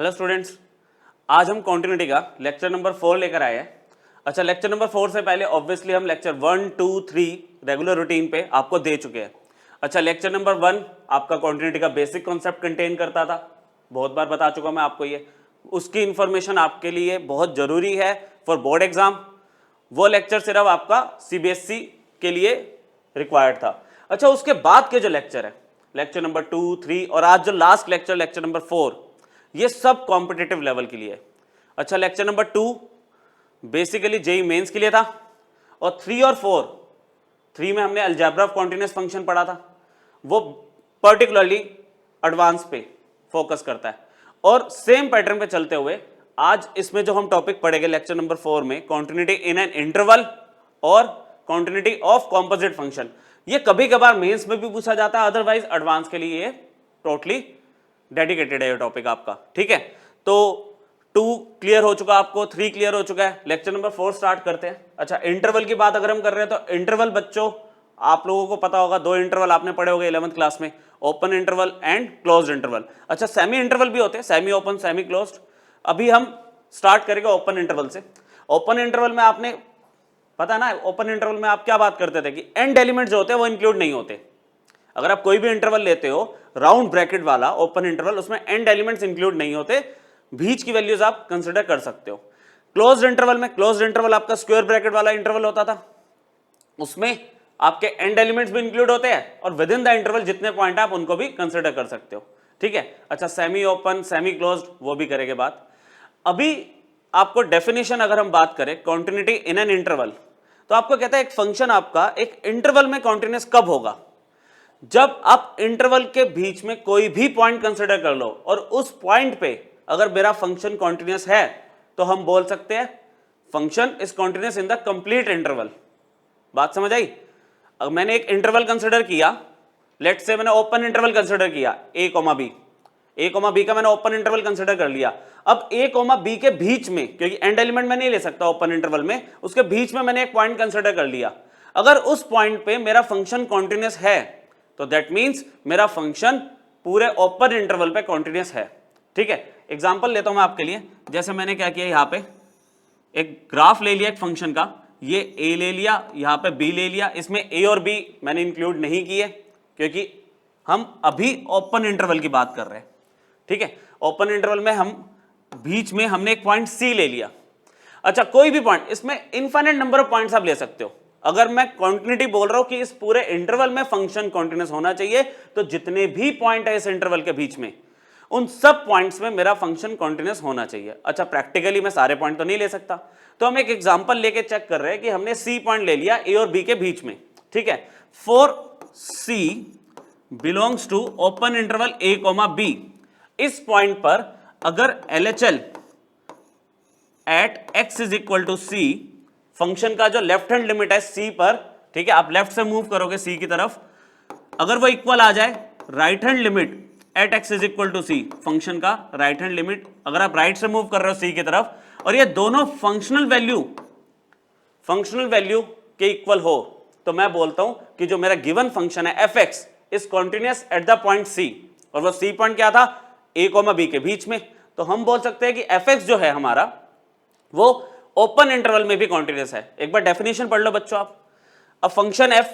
Hello students, आज हम continuity का लेक्चर नंबर 4 लेकर आए हैं। अच्छा, लेक्चर नंबर 4 से पहले ऑब्वियसली हम लेक्चर 1, 2, 3 रेगुलर रूटीन पे आपको दे चुके हैं। अच्छा, लेक्चर नंबर 1 आपका कॉन्टिन्यूटी का बेसिक कॉन्सेप्ट कंटेन करता था, बहुत बार बता चुका मैं आपको ये। उसकी इंफॉर्मेशन आपके लिए बहुत जरूरी है फॉर बोर्ड एग्जाम। वो लेक्चर सिर्फ आपका सीबीएसई के लिए रिक्वायर्ड था। अच्छा, उसके बाद के जो लेक्चर है, लेक्चर नंबर 2, 3 और आज जो लास्ट लेक्चर, लेक्चर नंबर 4, ये सब कॉम्पिटिटिव लेवल के लिए है। अच्छा, lecture number 2 basically JEE Mains के लिए था और 3 और 4, 3 में हमने अलजेब्रा ऑफ कॉन्टिन्यूअस फंक्शन पढ़ा था, वो पर्टिकुलरली एडवांस पे फोकस करता है। और सेम पैटर्न पे चलते हुए आज इसमें जो हम टॉपिक पढ़ेंगे लेक्चर नंबर 4 में, कॉन्टिन्यूटी इन एन इंटरवल और कॉन्टिन्यूटी ऑफ कॉम्पोजिट फंक्शन, ये कभी कभार मेंस में भी पूछा जाता है, अदरवाइज एडवांस के लिए ये टोटली डेडिकेटेड है ये टॉपिक आपका। ठीक है, तो 2 क्लियर हो चुका आपको, 3 क्लियर हो चुका है। लेक्चर नंबर 4 स्टार्ट करते हैं। अच्छा, इंटरवल की बात अगर हम कर रहे हैं तो इंटरवल बच्चों आप लोगों को पता होगा, 2 इंटरवल आपने पढ़े होंगे 11th क्लास में, open interval and closed interval. अच्छा, सेमी इंटरवल भी होते हैं, सेमी ओपन, सेमी क्लोज्ड। अभी हम स्टार्ट करेंगे ओपन इंटरवल से। ओपन इंटरवल में आपने पता ना, ओपन इंटरवल में आप क्या बात करते थे कि एंड एलिमेंट जो होते हैं वो इंक्लूड नहीं होते। अगर आप कोई भी इंटरवल लेते हो राउंड ब्रैकेट वाला ओपन इंटरवल, उसमें एंड एलिमेंट्स इंक्लूड नहीं होते, बीच की वैल्यूज आप कंसीडर कर सकते हो। क्लोज्ड इंटरवल में, क्लोज्ड इंटरवल आपका स्क्वायर ब्रैकेट वाला इंटरवल होता था, उसमें आपके एंड एलिमेंट्स भी इंक्लूड होते हैं और विद इन द इंटरवल जितने पॉइंट आप उनको भी कंसीडर कर सकते हो। ठीक है। अच्छा, सेमी ओपन, सेमी क्लोज्ड, वो भी करेंगे बात। अभी आपको डेफिनेशन अगर हम बात करें कॉन्टिन्यूटी इन एन इंटरवल, तो आपको कहता है एक फंक्शन आपका एक इंटरवल में कॉन्टिन्यूअस कब होगा? जब आप इंटरवल के बीच में कोई भी पॉइंट कंसीडर कर लो और उस पॉइंट पे अगर मेरा फंक्शन कॉन्टिन्यूअस है तो हम बोल सकते हैं function is continuous in the complete interval. बात समझ आई? अब मैंने एक इंटरवल कंसीडर किया, लेट्स से मैंने ओपन इंटरवल कंसीडर किया a, b, a, b का मैंने ओपन इंटरवल कंसीडर कर लिया। अब a, b के बीच में, क्योंकि एंड एलिमेंट मैं नहीं ले सकता ओपन इंटरवल में, उसके बीच में मैंने एक पॉइंट कंसीडर कर लिया। अगर उस पॉइंट पे मेरा फंक्शन कॉन्टिन्यूअस है तो दैट मींस मेरा फंक्शन पूरे ओपन इंटरवल पे कॉन्टिन्यूअस है। ठीक है, एग्जांपल लेता हूं मैं आपके लिए। जैसे मैंने क्या किया, यहां पे एक ग्राफ ले लिया एक फंक्शन का, ये a ले लिया, यहां पे b ले लिया, इसमें a और b मैंने इंक्लूड नहीं किए क्योंकि हम अभी ओपन इंटरवल की बात कर रहे हैं। ठीक है, ओपन इंटरवल में हम बीच में हमने एक पॉइंट c ले लिया। अच्छा, कोई भी पॉइंट, इसमें इनफाइनाइट नंबर ऑफ पॉइंट्स आप ले सकते हो। अगर मैं कॉन्टिन्यूटी बोल रहा हूं कि इस पूरे इंटरवल में फंक्शन कॉन्टिन्यूअस होना चाहिए, तो जितने भी पॉइंट है इस इंटरवल के बीच में, उन सब पॉइंट्स में मेरा फंक्शन कॉन्टिन्यूअस होना चाहिए। अच्छा, प्रैक्टिकली मैं सारे पॉइंट तो नहीं ले सकता, तो हम एक एग्जांपल लेके चेक कर रहे हैं कि हमने सी पॉइंट ले लिया ए और बी के बीच में। ठीक है, for C belongs to open interval A, B, इस पॉइंट पर अगर LHL at x is equal to C, function का जो लेफ्ट हैंड लिमिट है c पर, ठीक है, आप लेफ्ट से मूव करोगे c की तरफ, अगर वो इक्वल आ जाए right hand limit at x is equal to C, function का राइट हैंड लिमिट अगर आप राइट से मूव कर रहे हो c की तरफ, और ये दोनों फंक्शनल वैल्यू के इक्वल हो, तो मैं बोलता हूं कि जो मेरा गिवन फंक्शन है fx is continuous at the point c, और वो c पॉइंट क्या था, a, b के बीच में। तो हम बोल सकते हैं कि fx जो है हमारा वो ओपन इंटरवल में भी कॉन्टिन्यूअस है। एक बार डेफिनेशन पढ़ लो बच्चों आप। A function f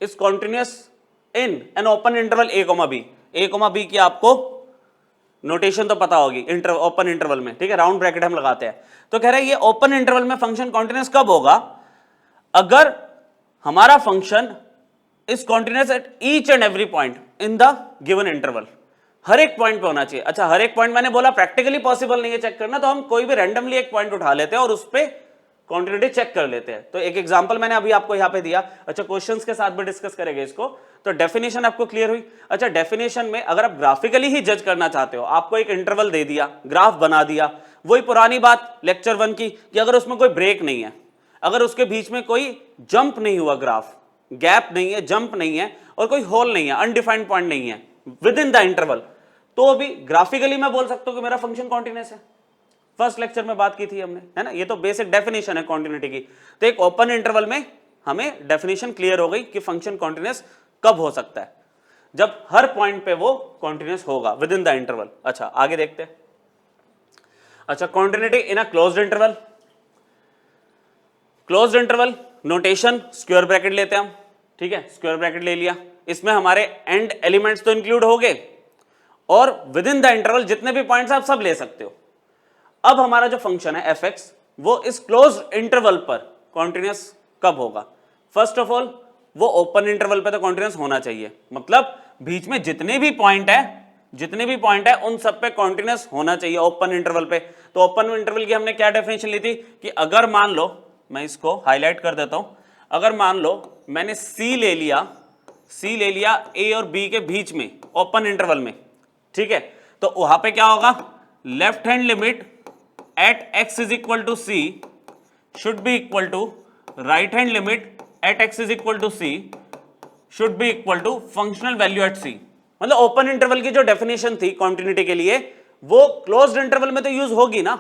is continuous in an open interval a, b की आपको नोटेशन तो पता होगी ओपन इंटरवल में। ठीक है, राउंड ब्रैकेट हम लगाते हैं। तो कह रहे हैं ये ओपन इंटरवल में फंक्शन कॉन्टिन्यूअस कब होगा? अगर हमारा function is continuous at each and every point in the given interval, हर एक पॉइंट पे होना चाहिए। अच्छा, हर एक पॉइंट मैंने बोला प्रैक्टिकली पॉसिबल नहीं है चेक करना, तो हम कोई भी रैंडमली एक पॉइंट उठा लेते हैं और उस पे कॉन्टिन्यूटी चेक कर लेते हैं। तो एक एग्जांपल मैंने अभी आपको यहां पे दिया। अच्छा, क्वेश्चंस के साथ भी डिस्कस करेंगे इसको। तो डेफिनेशन आपको क्लियर हुई? अच्छा, डेफिनेशन में अगर आप ग्राफिकली ही जज करना चाहते हो, आपको एक इंटरवल दे दिया, ग्राफ बना दिया, वही पुरानी बात लेक्चर 1 की कि अगर उसमें कोई ब्रेक नहीं है, अगर उसके बीच में कोई जंप नहीं हुआ, ग्राफ गैप नहीं है, जंप नहीं है, और कोई होल नहीं है, अनडिफाइंड पॉइंट नहीं है विद इन द इंटरवल, तो अभी ग्राफिकली मैं बोल सकता हूं कि मेरा फंक्शन कॉन्टिन्यूअस है। फर्स्ट लेक्चर में बात की थी हमने, है ना, ये तो बेसिक डेफिनेशन है कॉन्टिन्यूटी की। तो एक ओपन इंटरवल में हमें डेफिनेशन क्लियर हो गई कि फंक्शन कॉन्टिन्यूअस कब हो सकता है, जब हर पॉइंट पे वो कॉन्टिन्यूअस होगा विद इन द इंटरवल। अच्छा, आगे देखते हैं। अच्छा, continuity in a closed interval, closed interval notation square bracket लेते हैं हम, ठीक है, स्क्वायर ब्रैकेट ले लिया, इसमें हमारे एंड एलिमेंट्स तो इंक्लूड हो गए और विद इन द इंटरवल जितने भी पॉइंट्स आप सब ले सकते हो। अब हमारा जो फंक्शन है एफ एक्स वो इस क्लोज्ड इंटरवल पर कॉन्टिन्यूस कब होगा? फर्स्ट ऑफ ऑल वो ओपन इंटरवल पे तो कॉन्टिन्यूस होना चाहिए, मतलब बीच में जितने भी पॉइंट है उन सब पे कॉन्टिन्यूस होना चाहिए ओपन इंटरवल पे। तो ओपन इंटरवल की हमने क्या डेफिनेशन ली थी कि अगर मान लो, मैं इसको हाईलाइट कर देता हूं, अगर मान लो मैंने सी ले लिया ए और बी के बीच में ओपन इंटरवल में, ठीक है, तो वहां पे क्या होगा? Left hand limit at X is equal to C should be equal to right hand limit at X is equal to C should be equal to functional value at C. मतलब open interval की जो definition थी continuity के लिए वो closed interval में तो use होगी ना।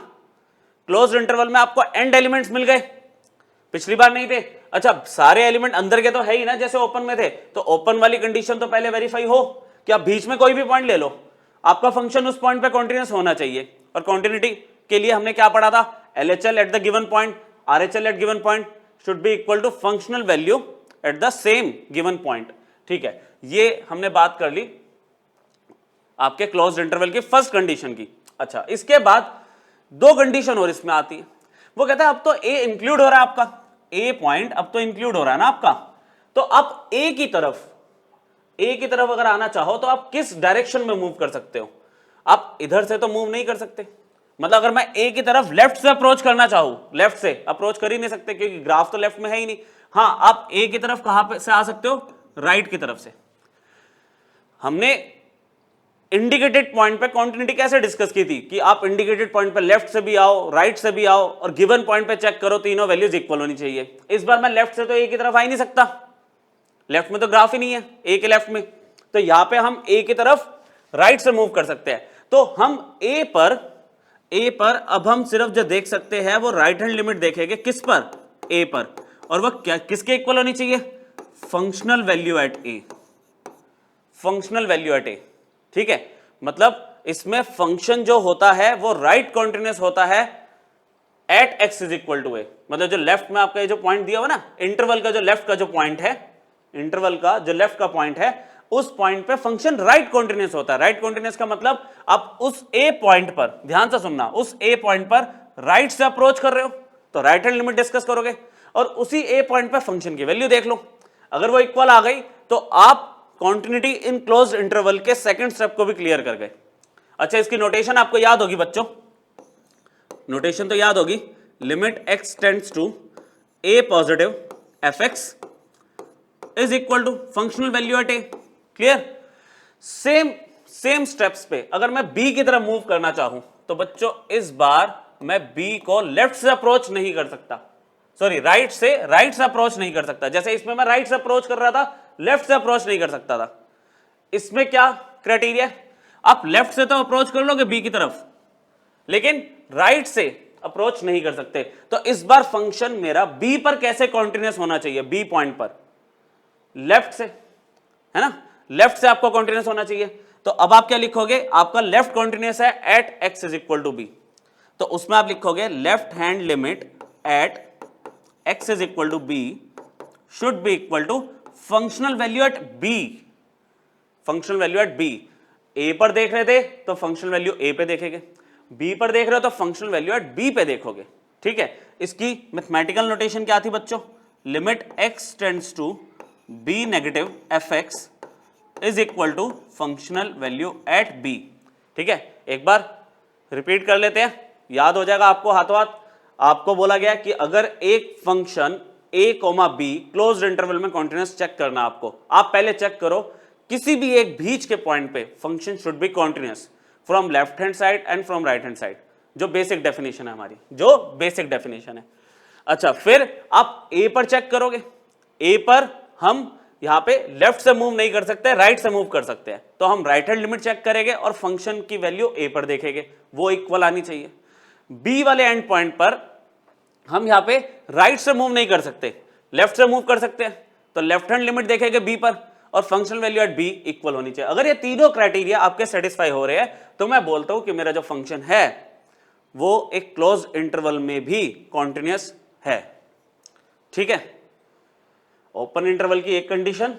क्लोज्ड इंटरवल में आपको एंड एलिमेंट्स मिल गए, पिछली बार नहीं थे। अच्छा, सारे एलिमेंट अंदर के तो है ही ना जैसे ओपन में थे, तो ओपन वाली कंडीशन तो पहले वेरीफाई हो कि आप बीच में कोई भी पॉइंट ले लो, आपका फंक्शन उस पॉइंट पे कॉन्टिन्यूस होना चाहिए। और कॉन्टिन्यूटी के लिए हमने क्या पढ़ा था? LHL at the given point, RHL at given point should be equal to functional value at the same given point, ठीक है। ये हमने बात कर ली आपके क्लोज्ड इंटरवल की फर्स्ट कंडीशन की। अच्छा, इसके बाद दो कंडीशन और इसमें आती है। वो कहता है अब तो ए इंक्लूड हो रहा है आपका, ए पॉइंट अब तो इंक्लूड हो रहा है ना आपका, तो आप ए की तरफ अगर आना चाहो तो आप किस डायरेक्शन में मूव कर सकते हो? आप इधर से तो मूव नहीं कर सकते, मतलब अगर मैं ए की तरफ लेफ्ट से अप्रोच करना चाहूं, लेफ्ट से अप्रोच कर ही नहीं सकते क्योंकि ग्राफ तो लेफ्ट में है ही नहीं। हाँ, आप ए की तरफ कहां पे से आ सकते हो? राइट की तरफ से। हमने इंडिकेटेड पॉइंट पे कॉन्टिन्यूटी कैसे डिस्कस की थी कि आप इंडिकेटेड पॉइंट पे लेफ्ट से भी आओ, राइट से भी आओ और गिवन पॉइंट पे चेक करो, तीनों वैल्यूज इक्वल होनी चाहिए। इस बार मैं लेफ्ट से तो ए की तरफ आ ही नहीं सकता, लेफ्ट में तो ग्राफ ही नहीं है ए के लेफ्ट में, तो यहां पे हम ए की तरफ राइट से मूव कर सकते हैं। तो हम ए पर अब हम सिर्फ जो देख सकते हैं वो राइट हैंड लिमिट देखेंगे, किस पर? ए पर, और वह क्या किसके इक्वल होनी चाहिए? Functional value at A, functional value at ए, ठीक है। मतलब इसमें फंक्शन जो होता है वो राइट कॉन्टिन्यूस होता है at X is equal to A, मतलब जो लेफ्ट में आपका ये जो पॉइंट दिया हुआ ना, इंटरवल का जो लेफ्ट का जो पॉइंट है, इंटरवल का जो लेफ्ट का पॉइंट है, उस पॉइंट पे फंक्शन राइट कॉन्टिन्यूस होता है। राइट कॉन्टिन्यूस का मतलब आप उस ए पॉइंट पर, ध्यान से सुनना, उस ए पॉइंट पर राइट से अप्रोच कर रहे हो तो राइट हैंड लिमिट डिस्कस करोगे और उसी ए पॉइंट पे फंक्शन की वैल्यू देख लो, अगर वो इक्वल आ गई तो आप कॉन्टिन्यूटी इन क्लोज्ड इंटरवल के सेकंड स्टेप को भी क्लियर कर गए। अच्छा, इसकी नोटेशन आपको याद होगी बच्चों, नोटेशन तो याद होगी, limit X tends to A positive F X is equal to functional value at A. Clear? Same steps पे अगर मैं बी की तरफ मूव करना चाहूं तो बच्चों इस बार मैं बी को लेफ्ट से अप्रोच नहीं कर सकता, सॉरी राइट से अप्रोच नहीं कर सकता। जैसे इसमें मैं राइट से अप्रोच कर रहा था, लेफ्ट से अप्रोच नहीं कर सकता था। इसमें क्या क्राइटेरिया? आप लेफ्ट से तो अप्रोच कर लोगे बी की तरफ, लेकिन राइट से अप्रोच नहीं कर सकते। तो इस बार फंक्शन मेरा बी पर कैसे कॉन्टिन्यूस होना चाहिए? बी पॉइंट पर लेफ्ट से, है ना, लेफ्ट से आपको कॉन्टिन्यूस होना चाहिए। तो अब आप क्या लिखोगे? आपका लेफ्ट कॉन्टिन्यूस है at X is equal to B, तो उसमें आप लिखोगे left hand limit at X is equal to B should be equal to functional value at B, functional value at B. A पर देख रहे थे तो फंक्शनल वैल्यू ए पे देखेंगे, बी पर देख रहे हो तो फंक्शनल वैल्यू एट बी पे देखोगे, ठीक है। इसकी मैथमेटिकल नोटेशन क्या थी बच्चों? Limit X tends to B negative F X is equal to functional value at B, ठीक है। एक बार रिपीट कर लेते हैं, याद हो जाएगा आपको हाथों हाथ। आपको बोला गया कि अगर एक function a comma B closed interval में कॉन्टिन्यूस चेक करना आपको, आप पहले चेक करो किसी भी एक बीच के पॉइंट पे function should be continuous from left hand side and from right hand side, जो बेसिक डेफिनेशन है हमारी, जो बेसिक डेफिनेशन है। अच्छा, फिर आप a पर चेक करोगे, a पर हम यहां पे लेफ्ट से मूव नहीं कर सकते, राइट से मूव कर सकते हैं, तो हम राइट हैंड लिमिट चेक करेंगे और फंक्शन की वैल्यू a पर देखेंगे, वो इक्वल आनी चाहिए। b वाले एंड पॉइंट पर हम यहां पे राइट से मूव नहीं कर सकते, लेफ्ट से मूव कर सकते हैं, तो लेफ्ट हैंड लिमिट देखेंगे b पर और functional value at b equal होनी चाहिए। अगर ये तीनों क्राइटेरिया आपके सेटिस्फाई हो रहे हैं तो मैं बोलता हूं कि मेरा जो फंक्शन है वो एक क्लोज इंटरवल में भी कॉन्टिन्यूस है। ठीक है, ओपन इंटरवल की एक कंडीशन,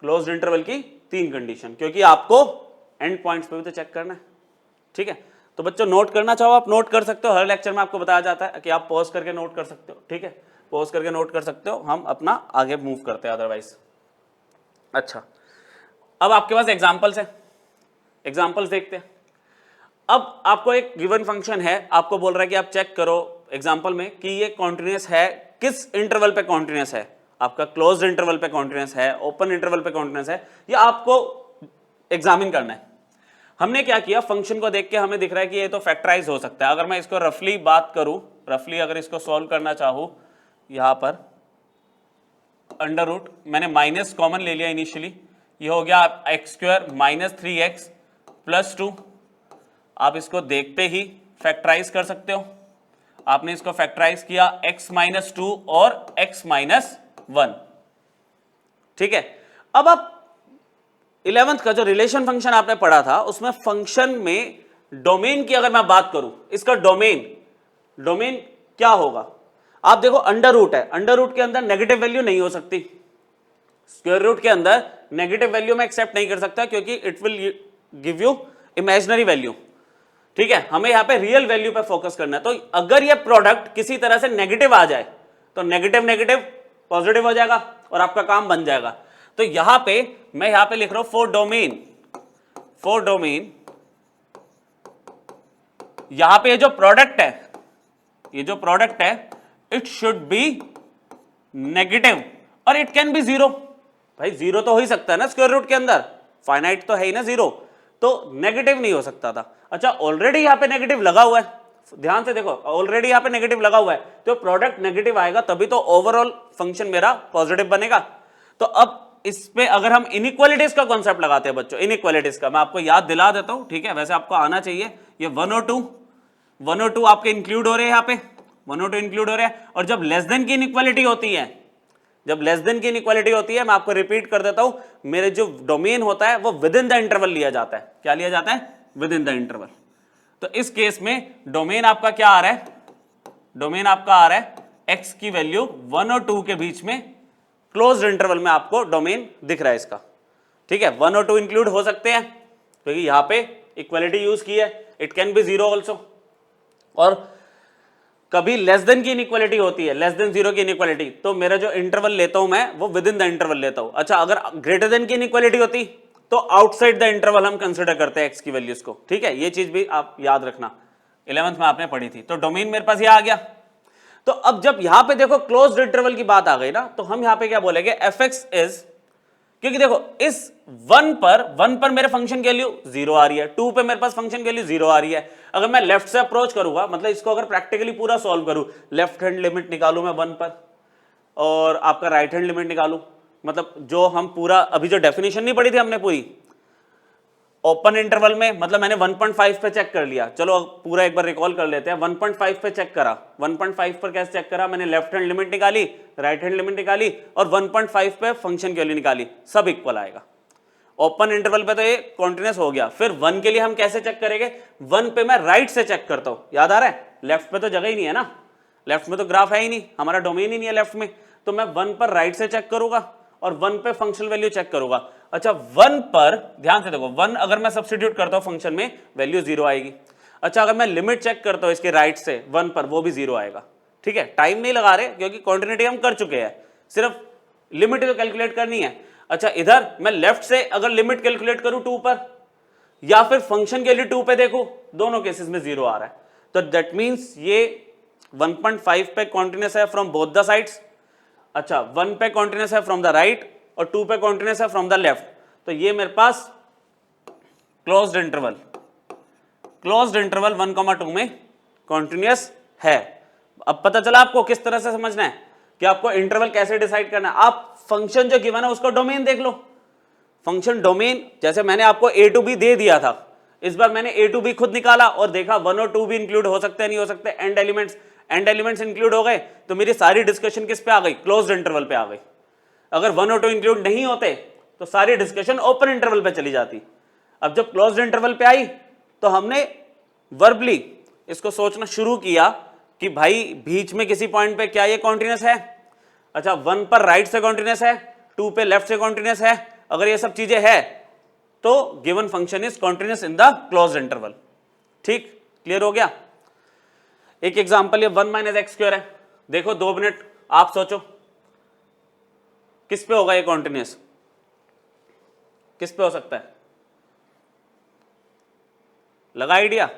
क्लोज इंटरवल की 3 कंडीशन, क्योंकि आपको एंड पॉइंट्स पे भी तो चेक करना है। ठीक है, तो बच्चों नोट करना चाहो आप नोट कर सकते हो, हर लेक्चर में आपको बताया जाता है कि आप पॉज करके नोट कर सकते हो। ठीक है, पॉज करके नोट कर सकते हो, हम अपना आगे मूव करते हैं अदरवाइज। अच्छा, अब आपके पास एग्जाम्पल्स है, एग्जाम्पल्स देखते हैं। अब आपको एक गिवन फंक्शन है, आपको बोल रहा है कि आप चेक करो एग्जाम्पल में कि ये कॉन्टिन्यूस है, किस इंटरवल पे कॉन्टिन्यूस है, आपका क्लोज्ड इंटरवल पे कॉन्टिन्यूस है, ओपन इंटरवल पे कॉन्टिन्यूस है, या आपको एग्जामिन करना है। हमने क्या किया, फंक्शन को देख के हमें दिख रहा है कि ये तो फैक्टराइज हो सकता है। अगर मैं इसको रफली बात करूं, रफली अगर इसको सॉल्व करना चाहूं, यहां पर अंडर रूट मैंने माइनस कॉमन ले लिया इनिशियली, ये हो गया x square minus 3x plus 2। आप इसको देखते ही फैक्टराइज कर सकते हो। आपने इसको फैक्टराइज किया x माइनस 2 और x माइनस 1। ठीक है, अब आप 11th का जो रिलेशन फंक्शन आपने पढ़ा था उसमें फंक्शन में डोमेन की अगर मैं बात करूं, इसका डोमेन क्या होगा, आप देखो अंडर रूट है, अंडर रूट के अंदर नेगेटिव वैल्यू नहीं हो सकती, स्क्वायर रूट के अंदर नेगेटिव वैल्यू में एक्सेप्ट नहीं कर सकता, क्योंकि it will give you imaginary value. ठीक है, हमें यहां पे रियल वैल्यू पे फोकस करना है। तो अगर ये प्रोडक्ट किसी तरह से नेगेटिव आ जाए तो नेगेटिव नेगेटिव पॉजिटिव हो जाएगा और आपका काम बन जाएगा। तो यहां पे मैं यहां पे लिख रहा हूं फॉर डोमेन यहां पे ये जो प्रोडक्ट है इट शुड बी नेगेटिव और इट कैन बी जीरो। भाई जीरो तो हो ही सकता है ना, स्क्वायर रूट के अंदर फाइनाइट तो है ही ना जीरो, तो नेगेटिव नहीं हो सकता था। अच्छा, ऑलरेडी यहां पे नेगेटिव लगा हुआ है, ध्यान से देखो, ऑलरेडी यहां पे नेगेटिव लगा हुआ है, तो प्रोडक्ट नेगेटिव आएगा तभी तो ओवरऑल फंक्शन मेरा पॉजिटिव बनेगा। तो अब इस पे अगर हम इनइक्वालिटीज का कॉन्सेप्ट लगाते हैं बच्चों, इनइक्वालिटीज का मैं आपको याद दिला देता हूं। ठीक है, वैसे आपको आना चाहिए, ये 1 और 2 आपके इंक्लूड हो रहे हैं, यहां पे 1 और 2 इंक्लूड हो रहे हैं। और जब लेस देन की इनइक्वालिटी होती है, मैं आपको रिपीट कर देता हूं, मेरे जो डोमेन होता है वो विद इन द इंटरवल लिया जाता है। क्या लिया जाता है? With in the interval. तो इस केस में डोमेन आपका क्या आ रहा है, डोमेन आपका आ रहा है x की वैल्यू 1 और 2 के बीच में, क्लोज्ड इंटरवल में आपको डोमेन दिख रहा है इसका। ठीक है, 1 और 2 इंक्लूड हो सकते हैं क्योंकि यहां पे इक्वालिटी यूज की है, it can be zero also. और कभी लेस देन की इनइक्वालिटी होती है, लेस देन जीरो की इनइक्वालिटी, तो मेरा जो इंटरवल लेता हूं मैं वो विद इन द इंटरवल लेता हूं। अच्छा, अगर ग्रेटर देन की इनइक्वालिटी होती तो आउटसाइड द इंटरवल हम कंसिडर करते हैं x की वैल्यूज को। ठीक है, ये चीज भी आप याद रखना, 11th में आपने पढ़ी थी। तो डोमेन मेरे पास ये आ गया। तो अब जब यहां पे देखो क्लोज्ड इंटरवल की बात आ गई ना, तो हम यहां पे क्या बोलेंगे, fx इज, क्योंकि देखो इस 1 पर मेरे फंक्शन की वैल्यू 0 आ रही है, 2 पे मेरे पास फंक्शन की वैल्यू 0 आ रही है। अगर मैं लेफ्ट से अप्रोच करूंगा, मतलब इसको अगर प्रैक्टिकली पूरा सॉल्व करूं, लेफ्ट हैंड लिमिट निकालूं मैं 1 पर और आपका राइट हैंड लिमिट निकालूं, मतलब जो हम पूरा अभी जो डेफिनेशन नहीं पढ़ी थी हमने पूरी ओपन इंटरवल में, मतलब मैंने 1.5 पे चेक कर लिया। चलो पूरा एक बार रिकॉल कर लेते हैं। 1.5 पे चेक करा, 1.5 पर कैसे चेक करा, मैंने लेफ्ट हैंड लिमिट निकाली, राइट हैंड लिमिट निकाली और 1.5 पे फंक्शन की वैल्यू निकाली, सब इक्वल आएगा। ओपन इंटरवल पे तो ये कॉन्टिन्यूस हो गया। फिर 1 के लिए हम कैसे चेक करेंगे, 1 पे मैं राइट से चेक करता हूं, याद आ रहा है, लेफ्ट पे तो जगह ही नहीं है ना, लेफ्ट में तो ग्राफ है ही नहीं, हमारा डोमेन ही नहीं है लेफ्ट में, तो मैं 1 पर राइट से चेक करूंगा और 1 पे फंक्शनल वैल्यू चेक करूंगा। अच्छा, 1 पर ध्यान से देखो, 1 अगर मैं सब्स्टिट्यूट करता हूं फंक्शन में, वैल्यू 0 आएगी। अच्छा, अगर मैं लिमिट चेक करता हूं इसके राइट से 1 पर, वो भी 0 आएगा। ठीक है, टाइम नहीं लगा रहे क्योंकि कॉन्टिन्यूटी हम कर चुके हैं, सिर्फ लिमिट तो कैलकुलेट करनी है। अच्छा, इधर मैं लेफ्ट से अगर लिमिट कैलकुलेट करूं 2 पर या फिर फंक्शन के लिए 2 पे देखो, दोनों केसेस में 0 आ रहा है। तो दैट मींस ये 1.5 पे कॉन्टिन्यूस है फ्रॉम बोथ द साइड्स। अच्छा, 1 पे कॉन्टिन्यूस है फ्रॉम द राइट और 2 पे कॉन्टिन्यूस है फ्रॉम द लेफ्ट। तो ये मेरे पास क्लोज्ड इंटरवल 1,2 में कॉन्टिन्यूस है। अब पता चला आपको किस तरह से समझना है कि आपको इंटरवल कैसे डिसाइड करना है। आप फंक्शन जो गिवन है उसका डोमेन देख लो, फंक्शन डोमेन, जैसे मैंने आपको a to b दे दिया था, इस बार मैंने a to b खुद निकाला और देखा 1 और 2 भी इंक्लूड हो सकते हैं, नहीं हो सकते, एंड एलिमेंट्स इंक्लूड हो गए, तो मेरी सारी डिस्कशन किस पे आ गई, क्लोज्ड इंटरवल पे आ गई। अगर 1 और 2 इंक्लूड नहीं होते तो सारी डिस्कशन ओपन इंटरवल पे चली जाती। अब जब क्लोज्ड इंटरवल पे आई तो हमने वर्बली इसको सोचना शुरू किया कि भाई बीच में किसी पॉइंट पे क्या ये कॉन्टिन्यूस है, अच्छा 1 पर राइट से कॉन्टिन्यूस है, 2 पे लेफ्ट से कॉन्टिन्यूस है, अगर ये सब चीजें है तो given function is continuous in the closed interval. ठीक, क्लियर हो गया। एक एग्जांपल, ये 1 माइनस एक्स स्क्वायर है, देखो 2 मिनट आप सोचो किस पे होगा ये कॉन्टिन्यूस, किस पे हो सकता है, लगा आइडिया।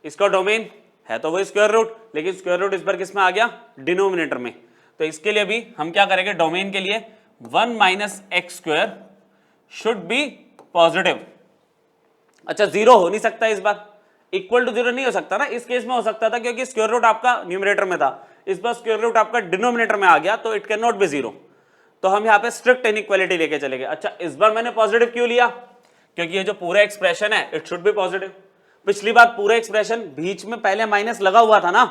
इसका डोमेन है तो वही स्क्वायर रूट, लेकिन स्क्वायर रूट इस बार किस में आ गया, डिनोमिनेटर में। तो इसके लिए भी हम क्या करेंगे, डोमेन के लिए 1 minus x square should be positive. अच्छा 0 हो नहीं सकता इस बार, इक्वल टू 0 नहीं हो सकता ना, इस केस में हो सकता था क्योंकि स्क्वायर रूट आपका न्यूमरेटर में था, इस बार स्क्वायर रूट आपका डिनोमिनेटर में आ गया तो इट कैन नॉट बी 0, तो हम यहाँ पे स्ट्रिक्ट इनइक्वालिटी लेके चलेंगे। अच्छा इस बार मैंने पॉजिटिव क्यों लिया, क्योंकि ये जो पूरा एक्सप्रेशन है इट शुड बी पॉजिटिव। पिछली बार पूरा एक्सप्रेशन बीच में पहले माइनस लगा हुआ था ना,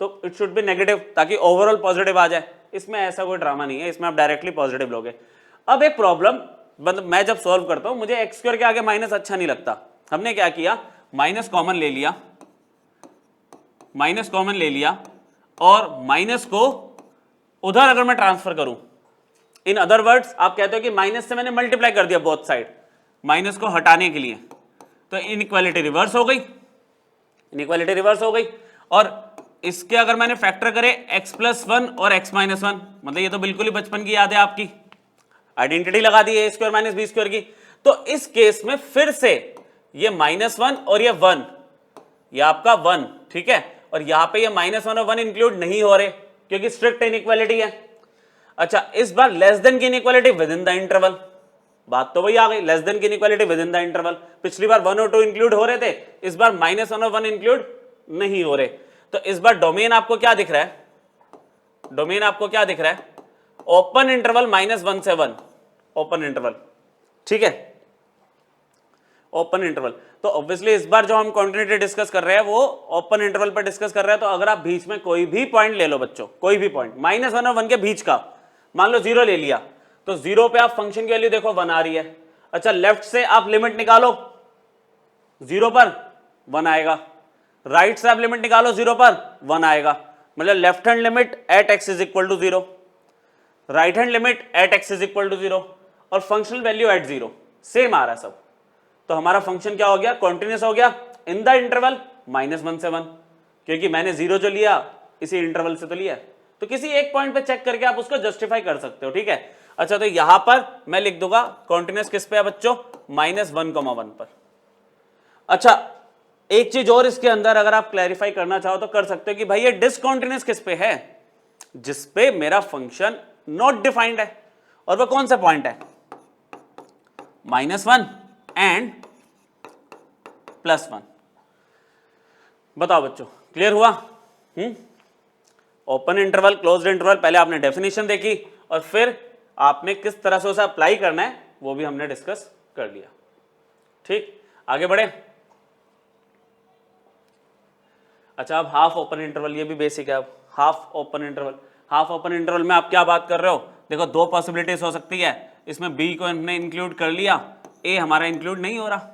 तो इट शुड बी नेगेटिव ताकि ओवरऑल पॉजिटिव आ जाए। इसमें ऐसा कोई ड्रामा नहीं है, इसमें आप डायरेक्टली पॉजिटिव लोगे। अब एक प्रॉब्लम, मतलब मैं जब सॉल्व करता हूं मुझे एक्स स्क्वायर के आगे माइनस अच्छा नहीं लगता, हमने क्या किया, माइनस कॉमन ले लिया, माइनस कॉमन ले लिया और माइनस को उधर अगर मैं ट्रांसफर करूं, इन अदर वर्ड्स आप कहते हो कि माइनस से मैंने मल्टीप्लाई कर दिया बोथ साइड, माइनस को हटाने के लिए, तो इनइक्वालिटी रिवर्स हो गई, इनइक्वालिटी रिवर्स हो गई। और इसके अगर मैंने फैक्टर करे x प्लस 1 और x माइनस 1, मतलब ये तो बिल्कुल ही बचपन की याद है आपकी, आइडेंटिटी लगा दी है स्क्वायर माइनस बी स्क्वायर की। तो इस केस में फिर से ये -1 और ये 1, ये आपका 1, ठीक है, और यहां पे ये -1 और 1 इंक्लूड नहीं हो रहे क्योंकि स्ट्रिक्ट इनइक्वालिटी है। अच्छा इस बार लेस देन की inequality with in the interval, बात तो वही आ गई, लेस देन की inequality with in the interval. पिछली बार 1 और 2 इंक्लूड हो रहे थे, इस बार -1 और 1 इंक्लूड नहीं हो रहे। तो इस बार डोमेन आपको क्या दिख रहा है, डोमेन आपको क्या दिख रहा है, ओपन इंटरवल -1 से 1, ओपन इंटरवल, ठीक है, ओपन इंटरवल। तो ऑब्वियसली इस बार जो हम कॉन्टिन्यूटी डिस्कस कर रहे हैं वो ओपन इंटरवल पर डिस्कस कर रहे हैं। तो अगर आप बीच में कोई भी पॉइंट ले लो बच्चों, कोई भी पॉइंट -1 और 1 के बीच का, मान लो 0 ले लिया, तो 0 पे आप फंक्शन की वैल्यू देखो 1 आ रही है। अच्छा लेफ्ट से आप लिमिट निकालो, 0 पर 1 आएगा, राइट से आप लिमिट निकालो 0 पर 1 आएगा, मतलब left hand limit at x is equal to 0, right hand limit at x is equal to 0 और फंक्शनल वैल्यू एट 0, सेम आ रहा है सब। तो हमारा फंक्शन क्या हो गया, कॉन्टिन्यूस हो गया इन द इंटरवल -1 से 1, क्योंकि मैंने 0 जो लिया इसी इंटरवल से तो लिया, तो किसी एक पॉइंट पे चेक करके आप उसको जस्टिफाई कर सकते हो, ठीक है। अच्छा तो यहां पर मैं लिख दूंगा कॉन्टिन्यूस किस पे है बच्चों, -1,1 पर। अच्छा एक चीज और इसके अंदर अगर आप क्लैरिफाई करना चाहो तो कर सकते हो कि भाई ये डिसकॉन्टिन्यूस किस पे है, जिसपे मेरा फंक्शन नॉट डिफाइंड है, और वो कौन सा पॉइंट है, -1 एंड +1। बताओ बच्चों क्लियर हुआ। ओपन इंटरवल क्लोज्ड इंटरवल, पहले आपने डेफिनेशन देखी और फिर आपने किस तरह से उसे अप्लाई करना है वो भी हमने डिस्कस कर लिया, ठीक, आगे बढ़े। अच्छा अब हाफ ओपन इंटरवल, ये भी बेसिक है। अब half open interval, half open interval में आप क्या बात कर रहे हो, देखो दो पॉसिबिलिटीज हो सकती है, इसमें बी को हमने इंक्लूड कर लिया, ए हमारा इंक्लूड नहीं हो रहा,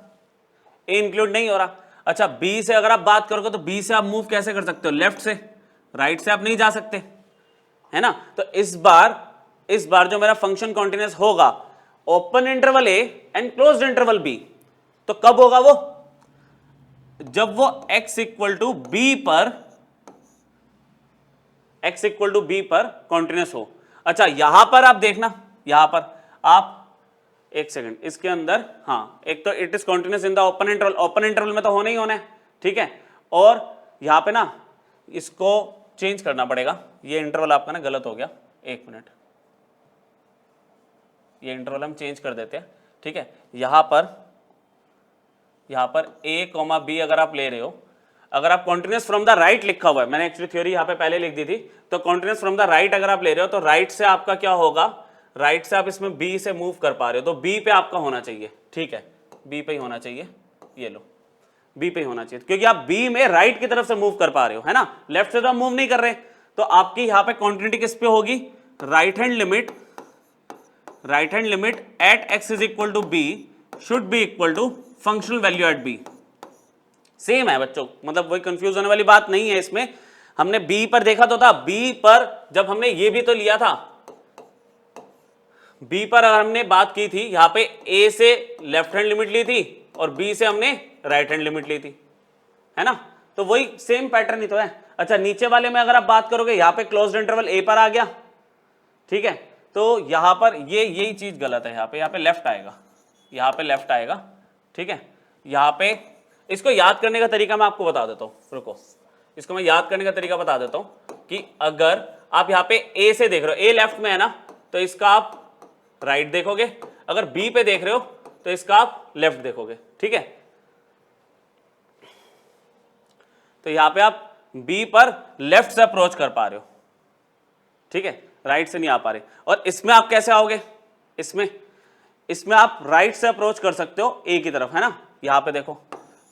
ए इंक्लूड नहीं हो रहा। अच्छा बी से अगर आप बात करोगे तो बी से आप मूव कैसे कर सकते हो, लेफ्ट से, राइट से आप नहीं जा सकते, है ना। तो इस बार जो मेरा फंक्शन कॉन्टिन्यूस होगा open interval A and closed interval B, तो कब होगा वो, जब वो x इक्वल टू बी पर, x इक्वल टू बी पर कॉन्टिन्यूस हो। अच्छा यहां पर आप देखना, यहां पर आप एक सेकंड इसके अंदर, हाँ एक तो it is continuous in the open interval, open interval में तो होना ही होना है, ठीक है। और यहां पे ना इसको चेंज करना पड़ेगा, ये इंटरवल आपका ना गलत हो गया, एक मिनट, ये इंटरवल हम चेंज कर देते हैं, ठीक है। यहां पर a, b अगर आप ले रहे हो, अगर आप कॉन्टिन्यूस फ्रॉम द राइट लिखा हुआ है, मैंने एक्चुअली थ्योरी यहां पे पहले लिख दी थी, तो कॉन्टिन्यूस फ्रॉम द राइट अगर आप ले रहे हो तो राइट से आपका क्या होगा, राइट से आप इसमें b से मूव कर पा रहे हो तो b पे आपका होना चाहिए, ठीक है, b पे ही होना चाहिए, ये लो b पे ही होना चाहिए, क्योंकि आप b में राइट की तरफ से मूव कर पा रहे हो, है ना, लेफ्ट से तो आप मूव नहीं कर रहे। तो आपकी यहां पे कॉन्टिन्यूटी किस पे होगी, right hand limit at x is equal to b should be equal to functional value at b, same है बच्चों, मतलब वही कंफ्यूज होने वाली बात नहीं है इसमें। हमने बी पर देखा तो था, बी पर जब हमने ये भी तो लिया था, बी पर अगर हमने बात की थी, यहां पे ए से लेफ्ट हैंड लिमिट ली थी और बी से हमने राइट हैंड लिमिट ली थी, है ना, तो वही सेम पैटर्न ही तो है। अच्छा नीचे वाले में अगर आप बात करोगे, यहां पे क्लोज्ड इंटरवल ए पर आ गया, ठीक है, तो यहां पर ये यही चीज गलत है, यहां पे लेफ्ट आएगा, यहां पे लेफ्ट आएगा, ठीक है। यहां पे इसको याद करने का तरीका मैं आपको बता देता हूं, रुको, इसको मैं याद करने का तरीका बता देता हूं कि अगर आप यहां पे ए से देख रहे हो, ए लेफ्ट में है ना, तो इसका आप राइट देखोगे, अगर बी पे देख रहे हो तो इसका आप लेफ्ट देखोगे, ठीक है। तो यहां पे आप बी पर लेफ्ट से अप्रोच कर पा रहे हो, ठीक है, राइट से नहीं आ पा रहे। और इसमें आप कैसे आओगे, इसमें आप राइट से अप्रोच कर सकते हो ए की तरफ, है ना। यहां पे देखो,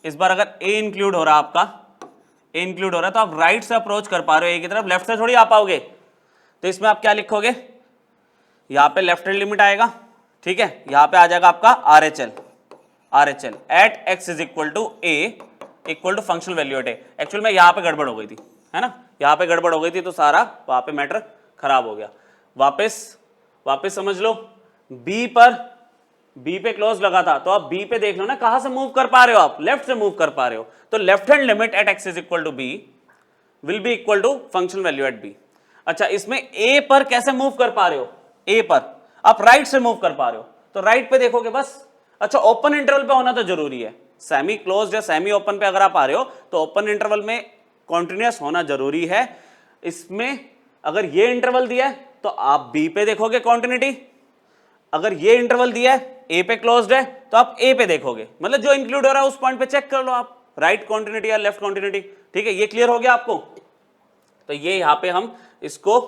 इस बार अगर ए इंक्लूड हो रहा है, आपका ए इंक्लूड हो रहा है, तो आप राइट से अप्रोच कर पा रहे हो ए की तरफ, लेफ्ट से थोड़ी आ पाओगे। तो इसमें आप क्या लिखोगे, यहां पे लेफ्ट हैंड लिमिट आएगा, ठीक है, यहां पे आ जाएगा आपका RHL at x is equal to A equal to functional value at A. Actual में यहां पे गड़बड़ हो गई थी, है ना, यहां पे गड़बड़ हो गई थी, तो सारा वहां पे मैटर खराब हो गया। वापस समझ लो, बी पे क्लोज लगा था, तो आप बी पे देख लो ना, कहां से मूव कर पा रहे हो आप, लेफ्ट से मूव कर पा रहे हो, तो left hand limit at x is equal to B will be equal to functional value at B. अच्छा इसमें ए पर कैसे मूव कर पा रहे हो, ए पर आप राइट से मूव कर पा रहे हो, तो राइट पे देखोगे बस। अच्छा ओपन इंटरवल पे होना तो जरूरी है, सेमी क्लोज्ड या सेमी ओपन पे अगर आप आ रहे हो तो ओपन इंटरवल में कॉन्टिन्यूअस होना जरूरी है। इसमें अगर ये इंटरवल दिया है तो आप बी पे देखोगे कॉन्टिन्यूटी, अगर ये इंटरवल दिया है ए पे क्लोज्ड है तो आप ए पे देखोगे, मतलब जो इंक्लूड हो रहा है उस पॉइंट पे चेक कर लो आप, राइट कॉन्टिन्यूटी या लेफ्ट कॉन्टिन्यूटी, ठीक है। ये क्लियर हो गया आपको, तो ये यहां पे हम इसको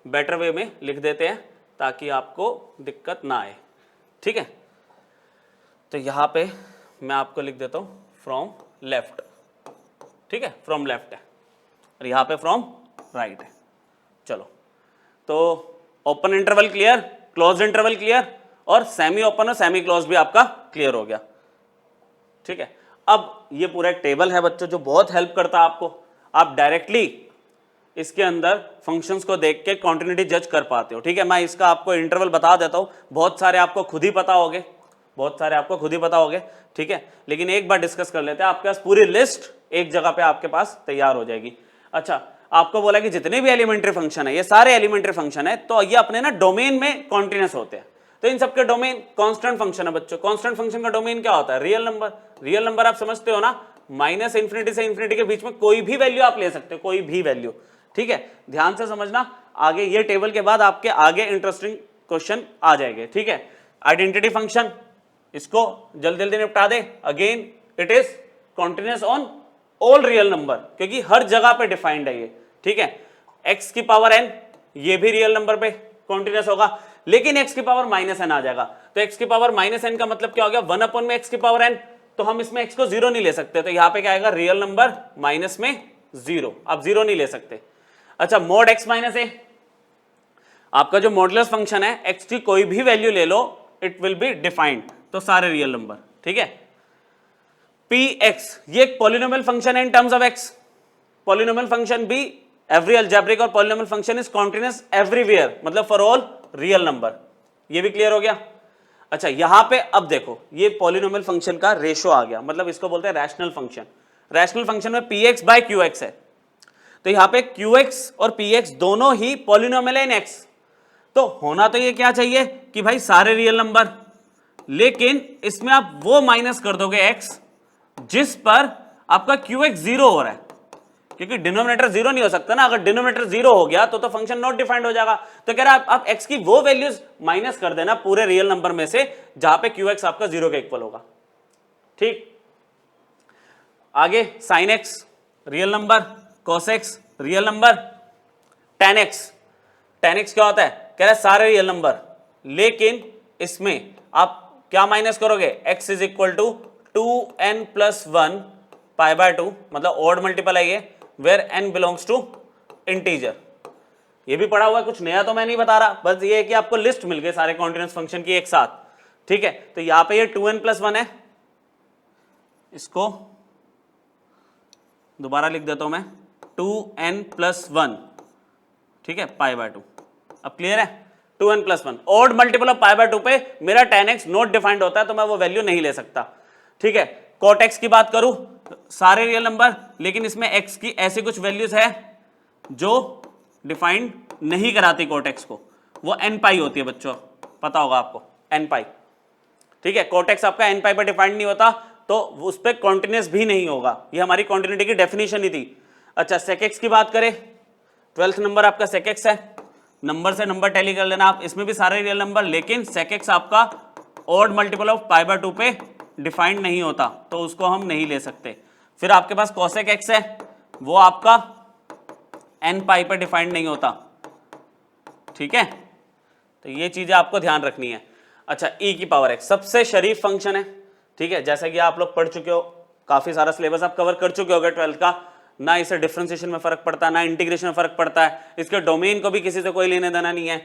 बेटर वे में लिख देते हैं ताकि आपको दिक्कत ना आए, ठीक है। तो यहां पे मैं आपको लिख देता हूं फ्रॉम लेफ्ट, ठीक है, फ्रॉम लेफ्ट है, और यहां पे फ्रॉम राइट है। चलो तो open interval clear, close interval clear, और सेमी ओपन और सेमी क्लोज भी आपका क्लियर हो गया, ठीक है। अब ये पूरा एक टेबल है बच्चों जो बहुत हेल्प करता है आपको, आप डायरेक्टली इसके अंदर फंक्शंस को देख के कॉन्टिन्यूटी जज कर पाते हो, ठीक है। मैं इसका आपको इंटरवल बता देता हूं, बहुत सारे आपको खुद ही पता होगे, ठीक है, लेकिन एक बार डिस्कस कर लेते हैं, आपके पास पूरी लिस्ट एक जगह पे आपके पास तैयार हो जाएगी। अच्छा आपको बोला कि जितने भी एलिमेंट्री फंक्शन है ये सारे एलिमेंट्री फंक्शन है, तो ये अपने ना डोमेन में कॉन्टिन्यूस होते हैं, तो इन सबके डोमेन कांस्टेंट फंक्शन है बच्चों। कांस्टेंट फंक्शन का डोमेन क्या होता है, रियल नंबर आप समझते हो ना, माइनस इंफिनिटी से इंफिनिटी के बीच में कोई भी वैल्यू आप ले सकते हो, कोई भी वैल्यू, ठीक है। ध्यान से समझना, आगे ये टेबल के बाद आपके आगे इंटरेस्टिंग क्वेश्चन आ जाएंगे, ठीक है। आइडेंटिटी फंक्शन, इसको जल्दी जल्दी निपटा दे, again it is continuous on all real number, क्योंकि हर जगह पे डिफाइंड है ये, ठीक है। x की पावर n ये भी रियल नंबर पे कॉन्टिन्यूस होगा, लेकिन x की पावर माइनस n आ जाएगा, तो x की पावर माइनस n का मतलब क्या हो गया, 1 अपॉन में x की पावर n, तो हम इसमें x को जीरो नहीं ले सकते, तो यहां पे क्या आएगा, रियल नंबर माइनस में जीरो, आप जीरो नहीं ले सकते। अच्छा मोड x माइनस ए, आपका जो मॉडुलस फंक्शन है, x की कोई भी वैल्यू ले लो इट विल बी डिफाइंड, तो सारे रियल नंबर, ठीक है। px ये एक पॉलिनोमियल फंक्शन है इन terms of x, polynomial function भी एवरी अलजेब्रिक और polynomial function is continuous everywhere, मतलब फॉर ऑल रियल नंबर, ये भी क्लियर हो गया। अच्छा यहां पे अब देखो, ये पॉलिनोमियल फंक्शन का रेशो आ गया, मतलब इसको बोलते हैं रैशनल फंक्शन। रैशनल फंक्शन में px बाय qx है, तो यहां पे qx और px दोनों ही पॉलिनोमियल है इन x, तो होना तो ये क्या चाहिए कि भाई सारे रियल नंबर, लेकिन इसमें आप वो माइनस कर दोगे x जिस पर आपका qx जीरो हो रहा है, क्योंकि डिनोमिनेटर जीरो नहीं हो सकता ना, अगर डिनोमिनेटर जीरो हो गया तो फंक्शन नॉट डिफाइंड हो जाएगा। तो कह रहा है आप x की वो वैल्यूज माइनस कर देना पूरे रियल नंबर में से जहां पे qx आपका जीरो के इक्वल होगा, ठीक। आगे sin x real number, cos x real number, tan x क्या होता है, कह रहा है सारे रियल नंबर, लेकिन इसमें आप क्या माइनस करोगे, x is equal to 2n plus 1 pi by 2, मतलब ऑड मल्टीपल है ये, where n belongs to integer. ये भी पढ़ा हुआ है, कुछ नया तो मैं नहीं बता रहा, बस ये है कि आपको लिस्ट मिल गई सारे कॉन्टिन्यूस फंक्शन की एक साथ, ठीक है। तो यहां पे ये 2n प्लस 1 है, इसको दोबारा लिख देता हूं मैं 2n+1, ठीक है, π/2। अब क्लियर है, 2n+1 ऑड मल्टीपल ऑफ π/2 पे मेरा tan x नॉट डिफाइंड होता है तो मैं वो वैल्यू नहीं ले सकता, ठीक है। cot x की बात करूं, सारे रियल नंबर, लेकिन इसमें x की ऐसी कुछ वैल्यूज है जो डिफाइंड नहीं कराती cot x को, वो n π होती है बच्चों, पता होगा आपको n π, ठीक है। cot x आपका n π पर डिफाइंड नहीं होता तो उस पर कॉन्टिन्यूस भी नहीं होगा, ये हमारी कॉन्टिन्यूटी की डेफिनेशन ही थी। अच्छा sec x की बात करें, 12th नंबर आपका sec x है, नंबर से नंबर टैली कर लेना आप, इसमें भी सारे रियल नंबर, लेकिन sec x आपका ऑड मल्टीपल ऑफ π/2 पे डिफाइंड नहीं होता तो उसको हम नहीं ले सकते। फिर आपके पास cosec x है, वो आपका n π पे डिफाइंड नहीं होता, ठीक है, तो ये चीजें आपको ध्यान रखनी है। अच्छा e⁻x सबसे शरीफ फंक्शन है, ठीक है, जैसा कि आप लोग पढ़ चुके हो, काफी सारा सिलेबस आप कवर कर चुके होगे 12th का, ना इसे डिफरेंशिएशन में फर्क पड़ता है, ना इंटीग्रेशन में फर्क पड़ता है, इसके डोमेन को भी किसी से कोई लेने देना नहीं है,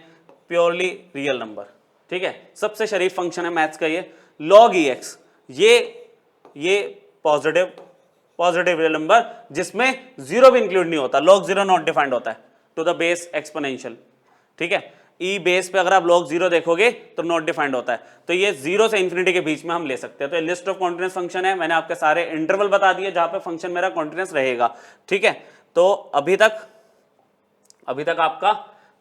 प्योरली रियल नंबर, ठीक है। सबसे शरीफ फंक्शन है मैथ्स का ये log ex, ये पॉजिटिव रियल नंबर जिसमें जीरो भी इंक्लूड नहीं होता, log 0 नॉट डिफाइंड होता है टू द बेस एक्सपोनेंशियल, ठीक है। ई बेस पे अगर आप log 0 देखोगे तो नॉट डिफाइंड होता है, तो ये 0 से इंफिनिटी के बीच में हम ले सकते हैं। तो ये लिस्ट ऑफ कॉन्टिन्यूस फंक्शन है, मैंने आपके सारे इंटरवल बता दिए जहां पे फंक्शन मेरा कॉन्टिन्यूस रहेगा, ठीक है। तो अभी तक आपका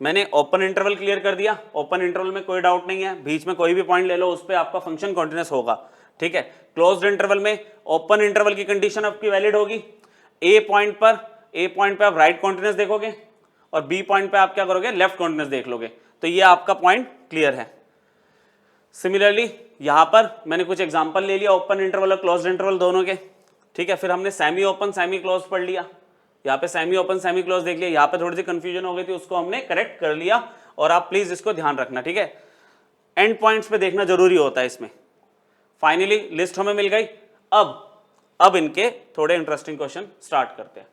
मैंने ओपन इंटरवल क्लियर कर दिया, ओपन इंटरवल में कोई डाउट नहीं है, बीच में कोई भी पॉइंट ले लो उस पर आपका फंक्शन कॉन्टिन्यूस होगा, ठीक है। क्लोज्ड इंटरवल में ओपन इंटरवल की कंडीशन आपकी वैलिड होगी, ए पॉइंट पे आप राइट कॉन्टिन्यूस देखोगे और बी पॉइंट पे आप क्या करोगे, लेफ्ट कॉन्टिन्यूस देख लोगे, तो ये आपका पॉइंट क्लियर है। सिमिलरली यहां पर मैंने कुछ एग्जांपल ले लिया ओपन इंटरवल और क्लोज्ड इंटरवल दोनों के, ठीक है। फिर हमने सेमी ओपन सेमी क्लोज पढ़ लिया, यहाँ पे सेमी ओपन सेमी क्लोज देख लिया, यहाँ पे थोड़ी सी कंफ्यूजन हो गई थी, उसको हमने करेक्ट कर लिया, और आप प्लीज इसको ध्यान रखना, ठीक है। एंड पॉइंट्स पे देखना जरूरी होता है इसमें। फाइनली लिस्ट हमें मिल गई, अब इनके थोड़े इंटरेस्टिंग क्वेश्चन स्टार्ट करते हैं,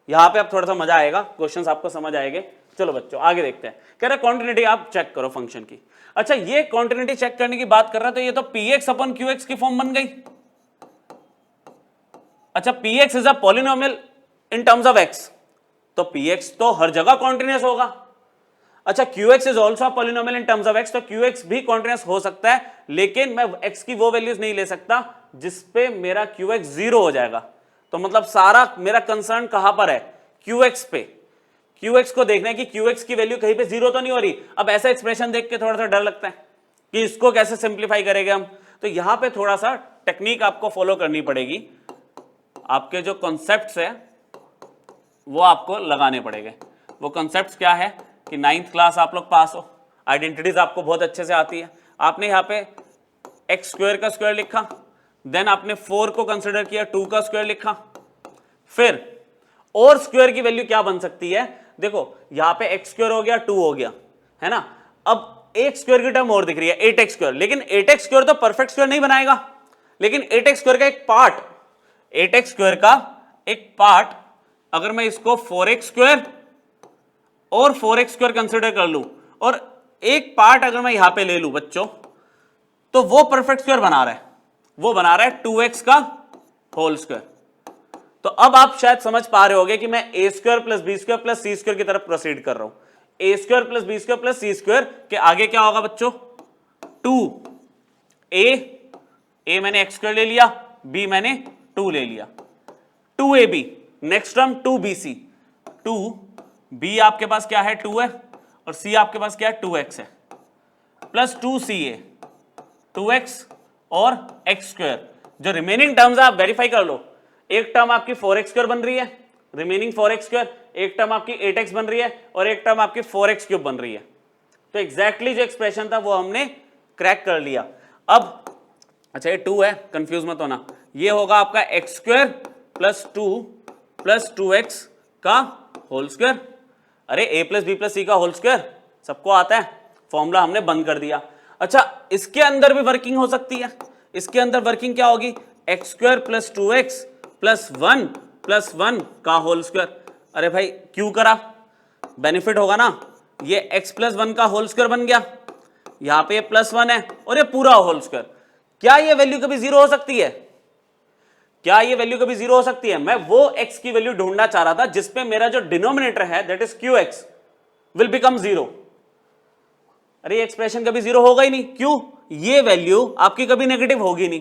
यहाँ पे अब थोड़ा सा मजा आएगा, क्वेश्चंस आपको समझ आएंगे। चलो बच्चों आगे देखते हैं, कह रहा है कॉन्टिन्यूटी आप चेक करो फंक्शन की। अच्छा ये कॉन्टिन्यूटी चेक करने की बात कर रहा है, तो ये तो px/qx की फॉर्म बन गई। अच्छा px is a polynomial in terms of x, तो px तो हर जगह कॉन्टिन्यूस होगा। अच्छा qx is also a polynomial in terms of x, तो qx भी कॉन्टिन्यूस हो सकता है, लेकिन मैं x की वो वैल्यूज नहीं ले सकता जिसपे मेरा qx 0 हो जाएगा। तो मतलब सारा मेरा कंसर्न कहां पर है, qx पे, qx को देखना है कि qx की वैल्यू कहीं पे 0 तो नहीं हो रही। अब ऐसा एक्सप्रेशन देख के थोड़ा सा डर लगता है कि इसको कैसे सिंप्लीफाई करेंगे हम, तो यहां पे थोड़ा सा टेक्निक आपको फॉलो करनी पड़ेगी, आपके जो कॉन्सेप्ट्स है वो आपको लगाने पड़ेंगे। वो कॉन्सेप्ट्स क्या है कि 9th क्लास आप लोग पास हो, आइडेंटिटीज आपको बहुत अच्छे से आती है। आपने यहाँ पे एक्स स्क्वायर का स्क्वायर लिखा, देन आपने 4 को कंसिडर किया, 2 का स्क्वायर लिखा, फिर और स्क्वायर की वैल्यू क्या बन सकती है, देखो यहां पे एक्स स्क्वायर हो गया, 2 हो गया, है ना। अब एक स्क्वायर की टर्म और दिख रही है 8x स्क्वायर, लेकिन 8x स्क्वायर तो परफेक्ट स्क्वायर नहीं बनाएगा, लेकिन 8x स्क्वायर का एक पार्ट, 8x स्क्वायर का एक पार्ट अगर मैं इसको 4x स्क्वायर और 4x स्क्वायर कंसिडर कर लूं और एक पार्ट अगर मैं यहां पे ले लूं बच्चों, तो वो परफेक्ट स्क्वायर बना रहा है, वो बना रहा है 2x का होल स्क्वायर। तो अब आप शायद समझ पा रहे होगे कि मैं a square plus B square plus C square की तरफ प्रोसीड कर रहा हूं। a square plus B square plus C square के आगे क्या होगा बच्चों, 2a मैंने x स्क्वायर ले लिया, b मैंने 2 ले लिया, 2ab, next term 2bc, 2b आपके पास क्या है 2 है और c आपके पास क्या है 2x है, प्लस 2ca, 2x और x स्क्वायर। जो रिमेनिंग टर्म्स आप वेरीफाई कर लो, एक टर्म आपकी 4x स्क्वायर बन रही है, रिमेनिंग 4x स्क्वायर, एक टर्म आपकी 8x बन रही है और एक टर्म आपकी 4x क्यूब बन रही है। तो एग्जैक्टली जो एक्सप्रेशन था वो हमने क्रैक कर लिया। अब अच्छा ये 2 है, कंफ्यूज मत होना, ये होगा आपका x square plus 2 plus 2x का होल स्क्वायर। अरे a प्लस बी प्लस सी का होल स्क्वायर सबको आता है, फॉर्मूला हमने बंद कर दिया। अच्छा इसके अंदर भी वर्किंग हो सकती है, इसके अंदर वर्किंग क्या होगी, x square plus 2x plus 1 का होल स्क्वायर। अरे भाई क्यों करा, बेनिफिट होगा ना, ये x प्लस 1 का होल स्क्वायर बन गया, यहां पे ये प्लस 1 है और ये पूरा होल स्क्वायर। क्या ये वैल्यू कभी 0 हो सकती है, क्या ये वैल्यू कभी जीरो हो सकती है? मैं वो x की वैल्यू ढूंढना चाह रहा था जिसपे मेरा जो डिनोमिनेटर है that is qx will become zero. अरे एक्सप्रेशन कभी जीरो होगा ही नहीं, क्यों? ये वैल्यू आपकी कभी नेगेटिव होगी नहीं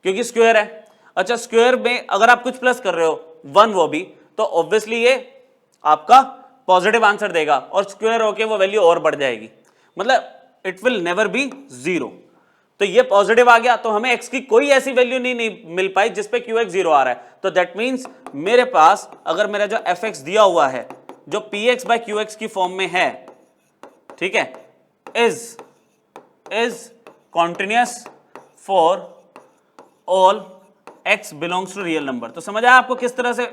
क्योंकि स्क्वायर है। अच्छा, स्क्वायर में अगर आप कुछ प्लस कर रहे हो 1 वो भी, तो ऑब्वियसली ये आपका पॉजिटिव आंसर देगा और स्क्वायर होके वो वैल्यू और बढ़ जाएगी, मतलब it will never be zero. तो ये पॉजिटिव आ गया तो हमें x की कोई ऐसी वैल्यू नहीं मिल पाई जिसपे qx जीरो आ रहा है। तो दैट मींस मेरे पास अगर मेरा जो fx दिया हुआ है जो px बाय qx की फॉर्म में है, ठीक है, is continuous for all x belongs to real number. तो समझ आया आपको किस तरह से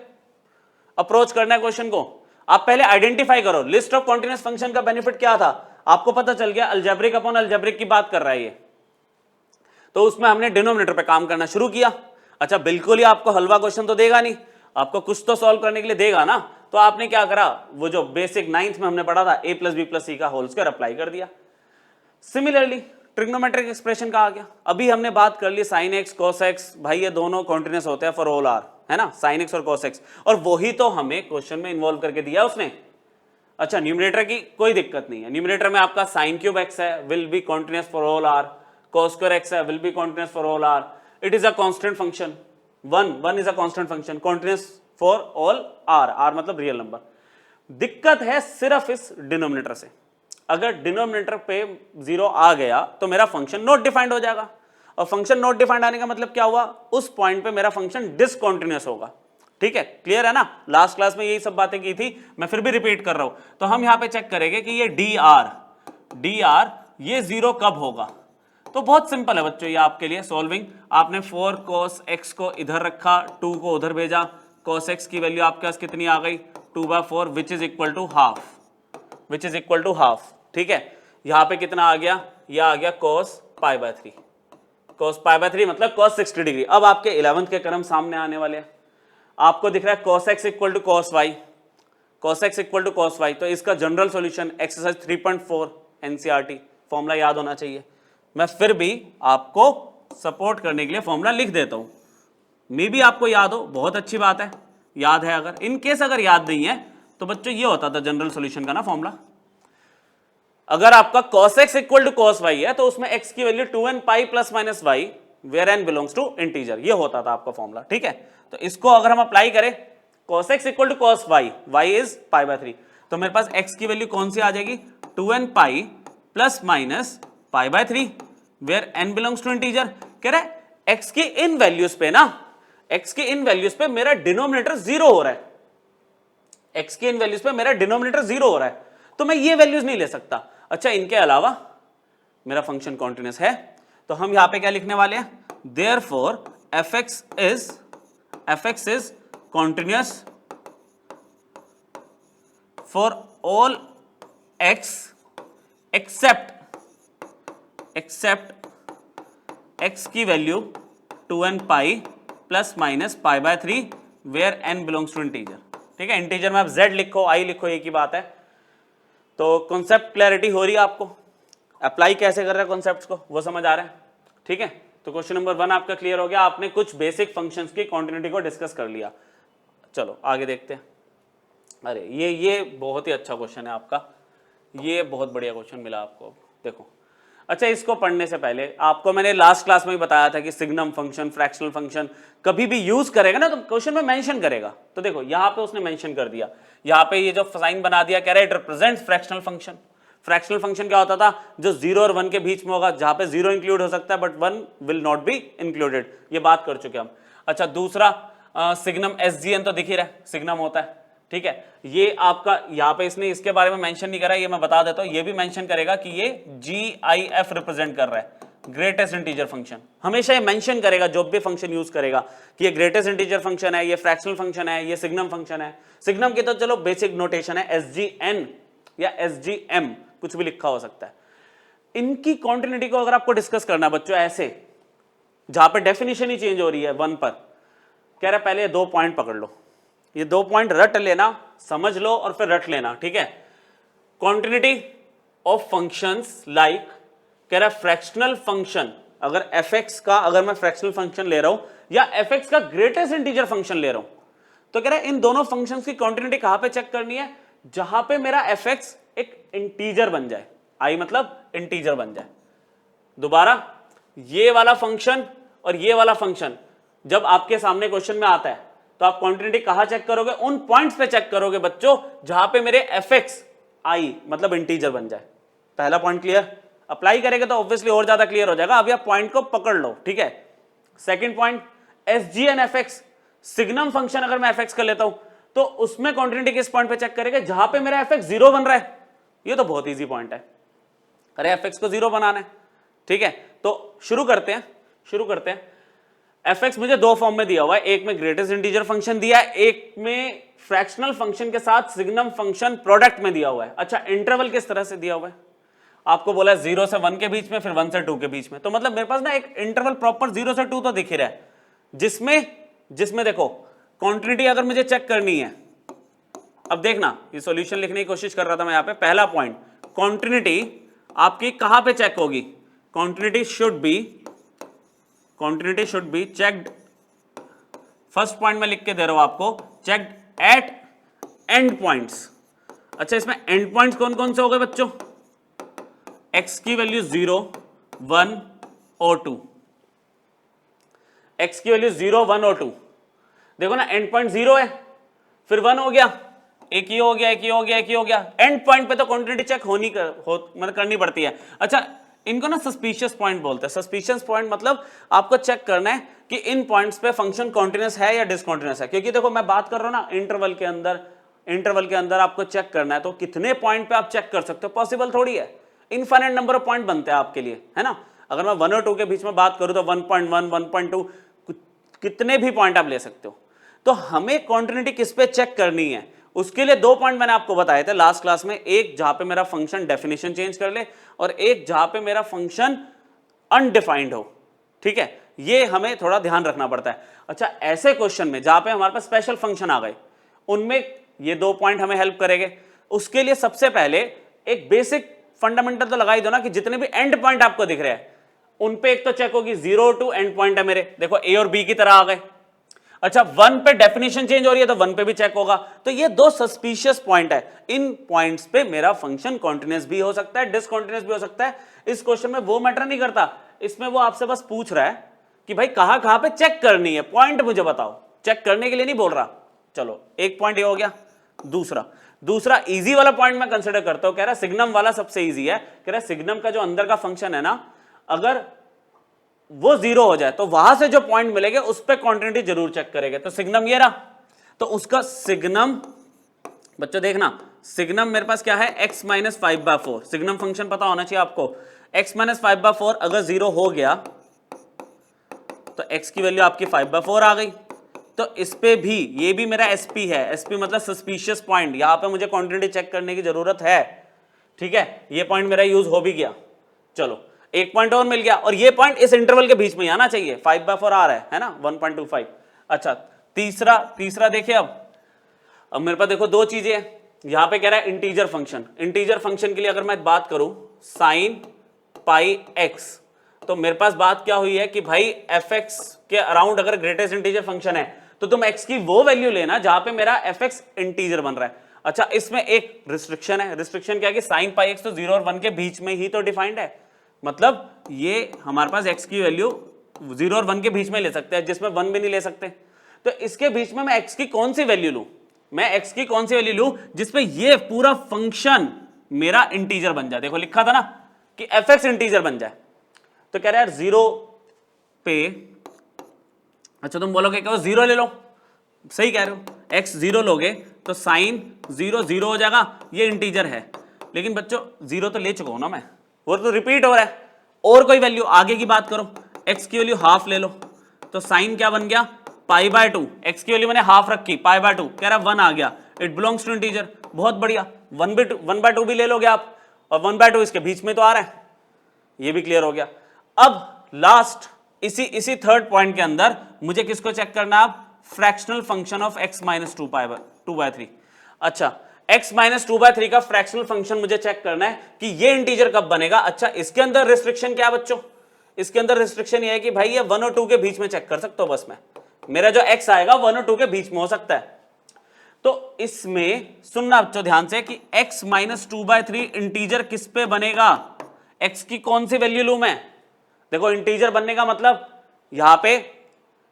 अप्रोच करना है क्वेश्चन को? आप पहले आइडेंटिफाई करो लिस्ट ऑफ कॉन्टिन्यूअस फंक्शन का बेनिफिट क्या था, आपको पता चल गया अलजेब्रिक अपॉन अलजेब्रिक की बात कर रहा है ये, तो उसमें हमने डिनोमिनेटर पे काम करना शुरू किया। अच्छा, बिल्कुल ही आपको हलवा क्वेश्चन तो देगा नहीं, आपको कुछ तो सॉल्व करने के लिए देगा ना, तो आपने क्या करा, वो जो बेसिक 9th में हमने पढ़ा था a प्लस बी प्लस सी का होल स्क्वायर अप्लाई कर दिया। सिमिलरली ट्रिग्नोमेट्रिक एक्सप्रेशन का आ गया। अभी हमने बात कर ली साइन एक्स कॉस एक्स, भाई ये दोनों कॉन्टिन्यूअस होते हैं फॉर ऑल आर, है ना, साइन एक्स और कॉस एक्स, और वही तो हमें क्वेश्चन में इन्वॉल्व करके दिया उसने। अच्छा, न्यूमरेटर की कोई दिक्कत नहीं है, न्यूमरेटर में आपका साइन क्यूब एक्स है will be continuous for all R, cos square x है will be continuous for all r, it is a constant function, one is a constant function continuous for all r मतलब real number. दिक्कत है सिर्फ इस denominator से, अगर denominator पे zero आ गया तो मेरा फंक्शन नॉट डिफाइंड हो जाएगा, और फंक्शन नॉट डिफाइंड आने का मतलब क्या हुआ, उस पॉइंट पे मेरा फंक्शन डिसकंटिन्यूअस होगा। ठीक है, क्लियर है ना? लास्ट क्लास में यही सब बातें की थी, मैं फिर भी रिपीट कर रहा हूं। तो हम यहां पे चेक करेंगे कि ये dr ये जीरो कब होगा। तो बहुत सिंपल है बच्चों, ये आपके लिए सॉल्विंग, आपने 4 cos x को इधर रखा, 2 को उधर भेजा, cos x की वैल्यू आपके पास कितनी आ गई, 2/4 which is equal to half, ठीक है। यहां पे कितना आ गया, यह आ गया cos π/3, मतलब cos 60 डिग्री। अब आपके 11th के क्रम सामने आने वाले हैं, आपको दिख रहा है cos x equal to cos y, तो इसका general solution exercise 3.4 NCERT formula याद होना चाहिए। मैं फिर भी आपको सपोर्ट करने के लिए फॉर्मूला लिख देता हूं, मे भी आपको याद हो, बहुत अच्छी बात है, याद है। अगर इन केस अगर याद नहीं है तो बच्चों ये होता था जनरल सॉल्यूशन का ना फॉर्मूला, अगर आपका cos x equal to cos y है तो उसमें x की वैल्यू 2n pi plus minus y where n belongs to integer, ये होता था आपका फॉर्मूला। ठीक है, तो इसको अगर हम अप्लाई करें cos x equal to cos y is π/3, तो मेरे पास x की वैल्यू कौन सी आ जाएगी, 2n pi plus minus π/3 where n belongs to integer. कह रहा है x की इन वैल्यूज पे ना, x की इन वैल्यूज पे मेरा डिनोमिनेटर जीरो हो रहा है, x की इन वैल्यूज पे मेरा डिनोमिनेटर जीरो हो रहा है, तो मैं ये वैल्यूज नहीं ले सकता। अच्छा, इनके अलावा मेरा फंक्शन कॉन्टिन्यूअस है, तो हम यहां पे क्या लिखने वाले हैं, therefore fx is continuous for all x except x की वैल्यू 2n pi plus minus π/3 where n belongs to integer. ठीक है, इंटीजर में आप z लिखो i लिखो, एक ही बात है। तो कॉन्सेप्ट क्लैरिटी हो रही है आपको, अप्लाई कैसे कर रहे हैं कॉन्सेप्ट्स को वो समझ आ रहा है। ठीक है, तो क्वेश्चन नंबर 1 आपका क्लियर हो गया, आपने कुछ बेसिक फंक्शंस की कॉन्टिन्यूटी को डिस्कस कर लिया। चलो आगे देखते हैं। अरे ये बहुत ही अच्छा क्वेश्चन है आपका, ये बहुत बढ़िया क्वेश्चन मिला आपको। देखो, अच्छा, इसको पढ़ने से पहले आपको मैंने लास्ट क्लास में ही बताया था कि सिग्नम फंक्शन, फ्रैक्शनल फंक्शन कभी भी यूज करेगा ना तो क्वेश्चन में मेंशन करेगा। तो देखो यहाँ पे उसने मेंशन कर दिया, यहाँ पे ये जो साइन बना दिया, कह रहा है it represents fractional function. Fractional function क्या होता था, जो 0 और 1 के बीच में होगा, जहां पे 0 इंक्लूड हो सकता है but 1 will not be included, ये बात कर चुके हम। अच्छा, दूसरा सिग्नम SGN तो दिख ही रहा है, सिग्नम होता है। ठीक है, ये आपका यहाँ पे इसने इसके बारे में मेंशन नहीं करा, ये मैं बता देता हूँ, ये भी मेंशन करेगा कि ये GIF रिप्रेजेंट कर रहा है, ग्रेटेस्ट इंटीजर फंक्शन। हमेशा ये मेंशन करेगा जब भी फंक्शन यूज करेगा कि ये ग्रेटेस्ट इंटीजर फंक्शन है, ये फ्रैक्शनल फंक्शन है, ये सिग्नम फंक्शन है। सिग्नम की तो चलो बेसिक नोटेशन है SGN या SGM, कुछ भी लिखा हो सकता है। इनकी कॉन्टिन्यूटी को अगर आपको डिस्कस करना बच्चों ऐसे, जहां पे डेफिनेशन ही चेंज हो रही है 1 पर, कह रहा है पहले 2 पॉइंट पकड़ लो, ये 2 पॉइंट रट लेना, समझ लो और फिर रट लेना। ठीक है, कॉन्टिन्यूटी ऑफ फंक्शंस लाइक, कह रहा है फ्रैक्शनल फंक्शन अगर fx का अगर मैं फ्रैक्शनल फंक्शन ले रहा हूं या fx का ग्रेटेस्ट इंटीजर फंक्शन ले रहा हूं, तो कह रहा है इन दोनों फंक्शंस की कॉन्टिन्यूटी कहां पे चेक करनी है, जहां पे मेरा fx एक इंटीजर बन जाए, i मतलब इंटीजर बन जाए। दोबारा, ये वाला फंक्शन और ये वाला फंक्शन जब आपके सामने क्वेश्चन में आता है तो आप कॉन्टिन्यूटी कहां चेक करोगे, उन पॉइंट्स पे चेक करोगे बच्चों जहां पे मेरे fx i मतलब इंटीजर बन जाए। पहला पॉइंट क्लियर, अप्लाई करेंगे तो ऑब्वियसली और ज्यादा क्लियर हो जाएगा, अभी आप पॉइंट को पकड़ लो, ठीक है। Second point, sg and fx, signum function अगर मैं fx कर लेता हूं तो उसमें कॉन्टिन्यूटी किस पॉइंट पे चेक करेंगे, जहां पे मेरा fx जीरो बन रहा है। ये तो बहुत ईजी पॉइंट है, अरे fx को जीरो बनाना है, ठीक है। तो शुरू करते हैं। fx मुझे दो फॉर्म में दिया हुआ है, एक में ग्रेटेस्ट इंटीजर फंक्शन दिया है, एक में फ्रैक्शनल फंक्शन के साथ सिग्नम फंक्शन प्रोडक्ट में दिया हुआ है। अच्छा, इंटरवल किस तरह से दिया हुआ है, आपको बोला है 0 से 1 के बीच में, फिर 1 से 2 के बीच में, तो मतलब मेरे पास ना एक इंटरवल प्रॉपर 0 से 2 तो दिख ही रहा है, जिसमें देखो कॉन्टिन्यूटी अगर मुझे चेक करनी है, अब देखना ये सॉल्यूशन लिखने की कोशिश कर रहा था मैं यहां पे। पहला पॉइंट, कॉन्टिन्यूटी आपकी कहां पे चेक होगी, continuity should be checked, first point में लिख के दे रहा हूं आपको, चेक्ड एट एंड पॉइंट्स। अच्छा, इसमें एंड पॉइंट्स कौन कौन से हो गए बच्चों, x की वैल्यू 0, 1 और 2, x की वैल्यू 0, 1 और 2। देखो ना, एंड पॉइंट 0 है, फिर 1 हो गया, एक ही हो गया, एंड पॉइंट पे तो कॉन्टिन्यूटी चेक मतलब करनी पड़ती है। अच्छा, इनको ना सस्पिशियस पॉइंट बोलते हैं। सस्पिशियस पॉइंट मतलब आपको चेक करना है कि इन पॉइंट्स पे फंक्शन कॉन्टिन्यूअस है या डिसकॉन्टिन्यूअस है, क्योंकि देखो मैं बात कर रहा हूं ना इंटरवल के अंदर आपको चेक करना है, तो कितने पॉइंट पे आप चेक कर सकते हो, पॉसिबल थोड़ी है, इनफाइनाइट नंबर ऑफ पॉइंट बनते हैं आपके लिए, है ना। अगर मैं 1 और 2 के बीच में बात करूं तो 1.1, 1.2, कितने भी पॉइंट आप ले सकते हो। तो हमें कॉन्टिन्यूटी किस पे चेक करनी है, उसके लिए दो पॉइंट मैंने आपको बताए थे लास्ट क्लास में, एक जहां पे मेरा फंक्शन डेफिनेशन चेंज कर ले और एक जहां पे मेरा फंक्शन अनडिफाइंड हो, ठीक है। ये हमें थोड़ा ध्यान रखना पड़ता है। अच्छा, ऐसे क्वेश्चन में जहां पे हमारे पास स्पेशल फंक्शन आ गए, उनमें ये दो पॉइंट हमें हेल्प करेंगे। उसके लिए सबसे पहले एक बेसिक फंडामेंटल तो लगा ही दो ना, कि जितने भी एंड पॉइंट आपको दिख रहे हैं उन पे एक तो चेक होगी, 0 टू एंड पॉइंट है मेरे, देखो ए और बी की तरह आ गए। अच्छा, 1 पे डेफिनेशन चेंज हो रही है तो 1 पे भी चेक होगा। तो ये दो सस्पिशियस पॉइंट है, इन पॉइंट्स पे मेरा फंक्शन कॉन्टिन्यूअस भी हो सकता है, डिसकॉन्टिन्यूअस भी हो सकता है। इस क्वेश्चन में वो मैटर नहीं करता, इसमें वो आपसे बस पूछ रहा है कि भाई कहां पे चेक करनी है, पॉइंट मुझे बताओ, चेक करने के लिए नहीं बोल रहा। चलो, एक पॉइंट ये हो गया। दूसरा इजी वाला पॉइंट मैं कंसीडर करता हूं, कह रहा सिग्नम वाला सबसे इजी है। कह रहा सिग्नम का जो अंदर का फंक्शन है ना, अगर वो 0 हो जाए तो वहां से जो पॉइंट मिलेंगे उस पर कॉन्टिन्यूटी जरूर चेक करेंगे। तो सिग्नम ये रहा, तो उसका सिग्नम बच्चों देखना, सिग्नम मेरे पास क्या है, x माइनस 5/4। सिग्नम फंक्शन पता होना चाहिए आपको, x माइनस 5/4 अगर 0 हो गया तो x की वैल्यू आपकी 5/4 आ गई। तो इस पे भी, ये भी मेरा SP है, SP मतलब सस्पिशियस पॉइंट, यहां पे मुझे क्वांटिटी चेक करने की जरूरत है, ठीक है। ये पॉइंट मेरा यूज हो भी गया। चलो, एक पॉइंट और मिल गया, और ये पॉइंट इस इंटरवल के बीच में आना चाहिए, 5/4 आ रहा है ना, 1.25। अच्छा, तीसरा देखिए, अब मेरे पास देखो दो चीजें हैं, यहां पे कह रहा है इंटीजर फंक्शन। इंटीजर फंक्शन के लिए अगर मैं बात करूं sin पाई x, तो मेरे पास बात क्या हुई है कि भाई fx के अराउंड अगर ग्रेटेस्ट इंटीजर फंक्शन है तो तुम x की वो वैल्यू लेना जहां पे मेरा fx इंटीजर बन रहा है। अच्छा, इसमें एक रिस्ट्रिक्शन है, रिस्ट्रिक्शन क्या है कि sin पाई x तो 0 और 1 के बीच में ही तो डिफाइंड है, मतलब ये हमारे पास x की वैल्यू 0 और 1 के बीच में ले सकते हैं, जिसमें 1 भी नहीं ले सकते। तो इसके बीच में मैं x की कौन सी वैल्यू लूं, मैं x की कौन सी वैल्यू लूं जिसपे ये पूरा फंक्शन मेरा इंटीजर बन जाए। देखो लिखा था ना कि fx इंटीजर बन जाए, तो कह रहा है 0 पे, अच्छा तुम बोलोगे क्या 0 ले लो, सही कह रहे हो, x 0 लोगे तो साइन 0 0 हो जाएगा, ये इंटीजर है। लेकिन बच्चों 0 तो ले चुका हूं ना मैं, वो तो रिपीट हो रहा है, और कोई वैल्यू आगे की बात करो, x की वैल्यू हाफ ले लो, तो साइन क्या बन गया π/2, x की वैल्यू मैंने हाफ रखी π/2, कह रहा 1 आ गया, इट बिलोंग्स टू इंटीजर, बहुत बढ़िया। 1/2 भी ले लोगे आप, और 1/2 इसके बीच में तो आ रहा है, ये भी क्लियर हो गया। अब लास्ट इसी थर्ड पॉइंट के अंदर मुझे किसको चेक करना है, fractional function of x minus 2/3। अच्छा, x माइनस 2/3 का फ्रैक्शनल फंक्शन मुझे चेक करना है कि ये इंटीजर कब बनेगा। अच्छा, इसके अंदर रिस्ट्रिक्शन क्या है बच्चों, इसके अंदर रिस्ट्रिक्शन ये है कि भाई ये 1 और 2 के बीच में चेक कर सकते हो बस में, मेरा जो x आएगा 1 और 2 के बीच में हो सकता है। तो इसमें सुनना बच्चों ध्यान से कि x माइनस 2/3 इंटीजर किस पे बनेगा, x की कौन सी वैल्यू लूं मैं। देखो इंटीजर बनने का मतलब यहां पे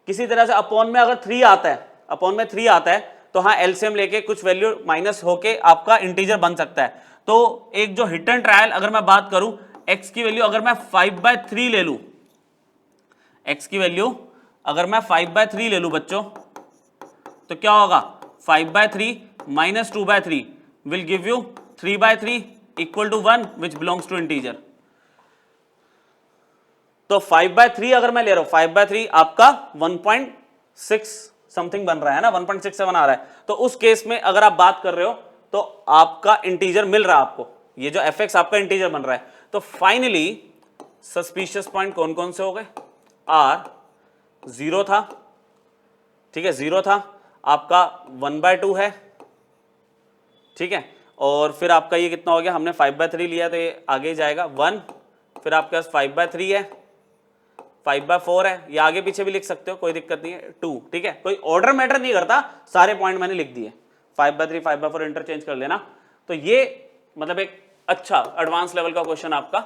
किसी तरह से अपॉन में अगर 3 आता है, अपॉन में 3 आता है तो हाँ एलसीएम लेके कुछ वैल्यू माइनस होके आपका इंटीजर बन सकता है। तो एक जो हिट एंड ट्रायल अगर मैं बात करूं, x की वैल्यू अगर मैं 5/3 ले लूं, x की वैल्यू अगर मैं 5/3 ले लूं बच्चों, तो क्या होगा 5/3 minus 2/3 will give you 3/3 equal to 1 which belongs to integer. तो 5/3 अगर मैं ले रहा हूं, 5/3 आपका 1.6 समथिंग बन रहा है ना, 1.67 आ रहा है। तो उस केस में अगर आप बात कर रहे हो तो आपका इंटीजर मिल रहा है आपको, ये जो fx आपका इंटीजर बन रहा है। तो फाइनली सस्पिशियस पॉइंट कौन कौन से हो गए, r 0 था, ठीक है 0 था, आपका 1/2 है, ठीक है, और फिर आपका ये कितना हो गया, हमने 5/3 लिया तो ये आगे जाएगा 1, फिर आपके पास 5/3 है, 5/4 है, ये आगे पीछे भी लिख सकते हो कोई दिक्कत नहीं है, 2, ठीक है, कोई ऑर्डर मैटर नहीं करता, सारे पॉइंट मैंने लिख दिए, 5/3 5/4 इंटरचेंज कर लेना। तो ये मतलब एक अच्छा एडवांस लेवल का क्वेश्चन आपका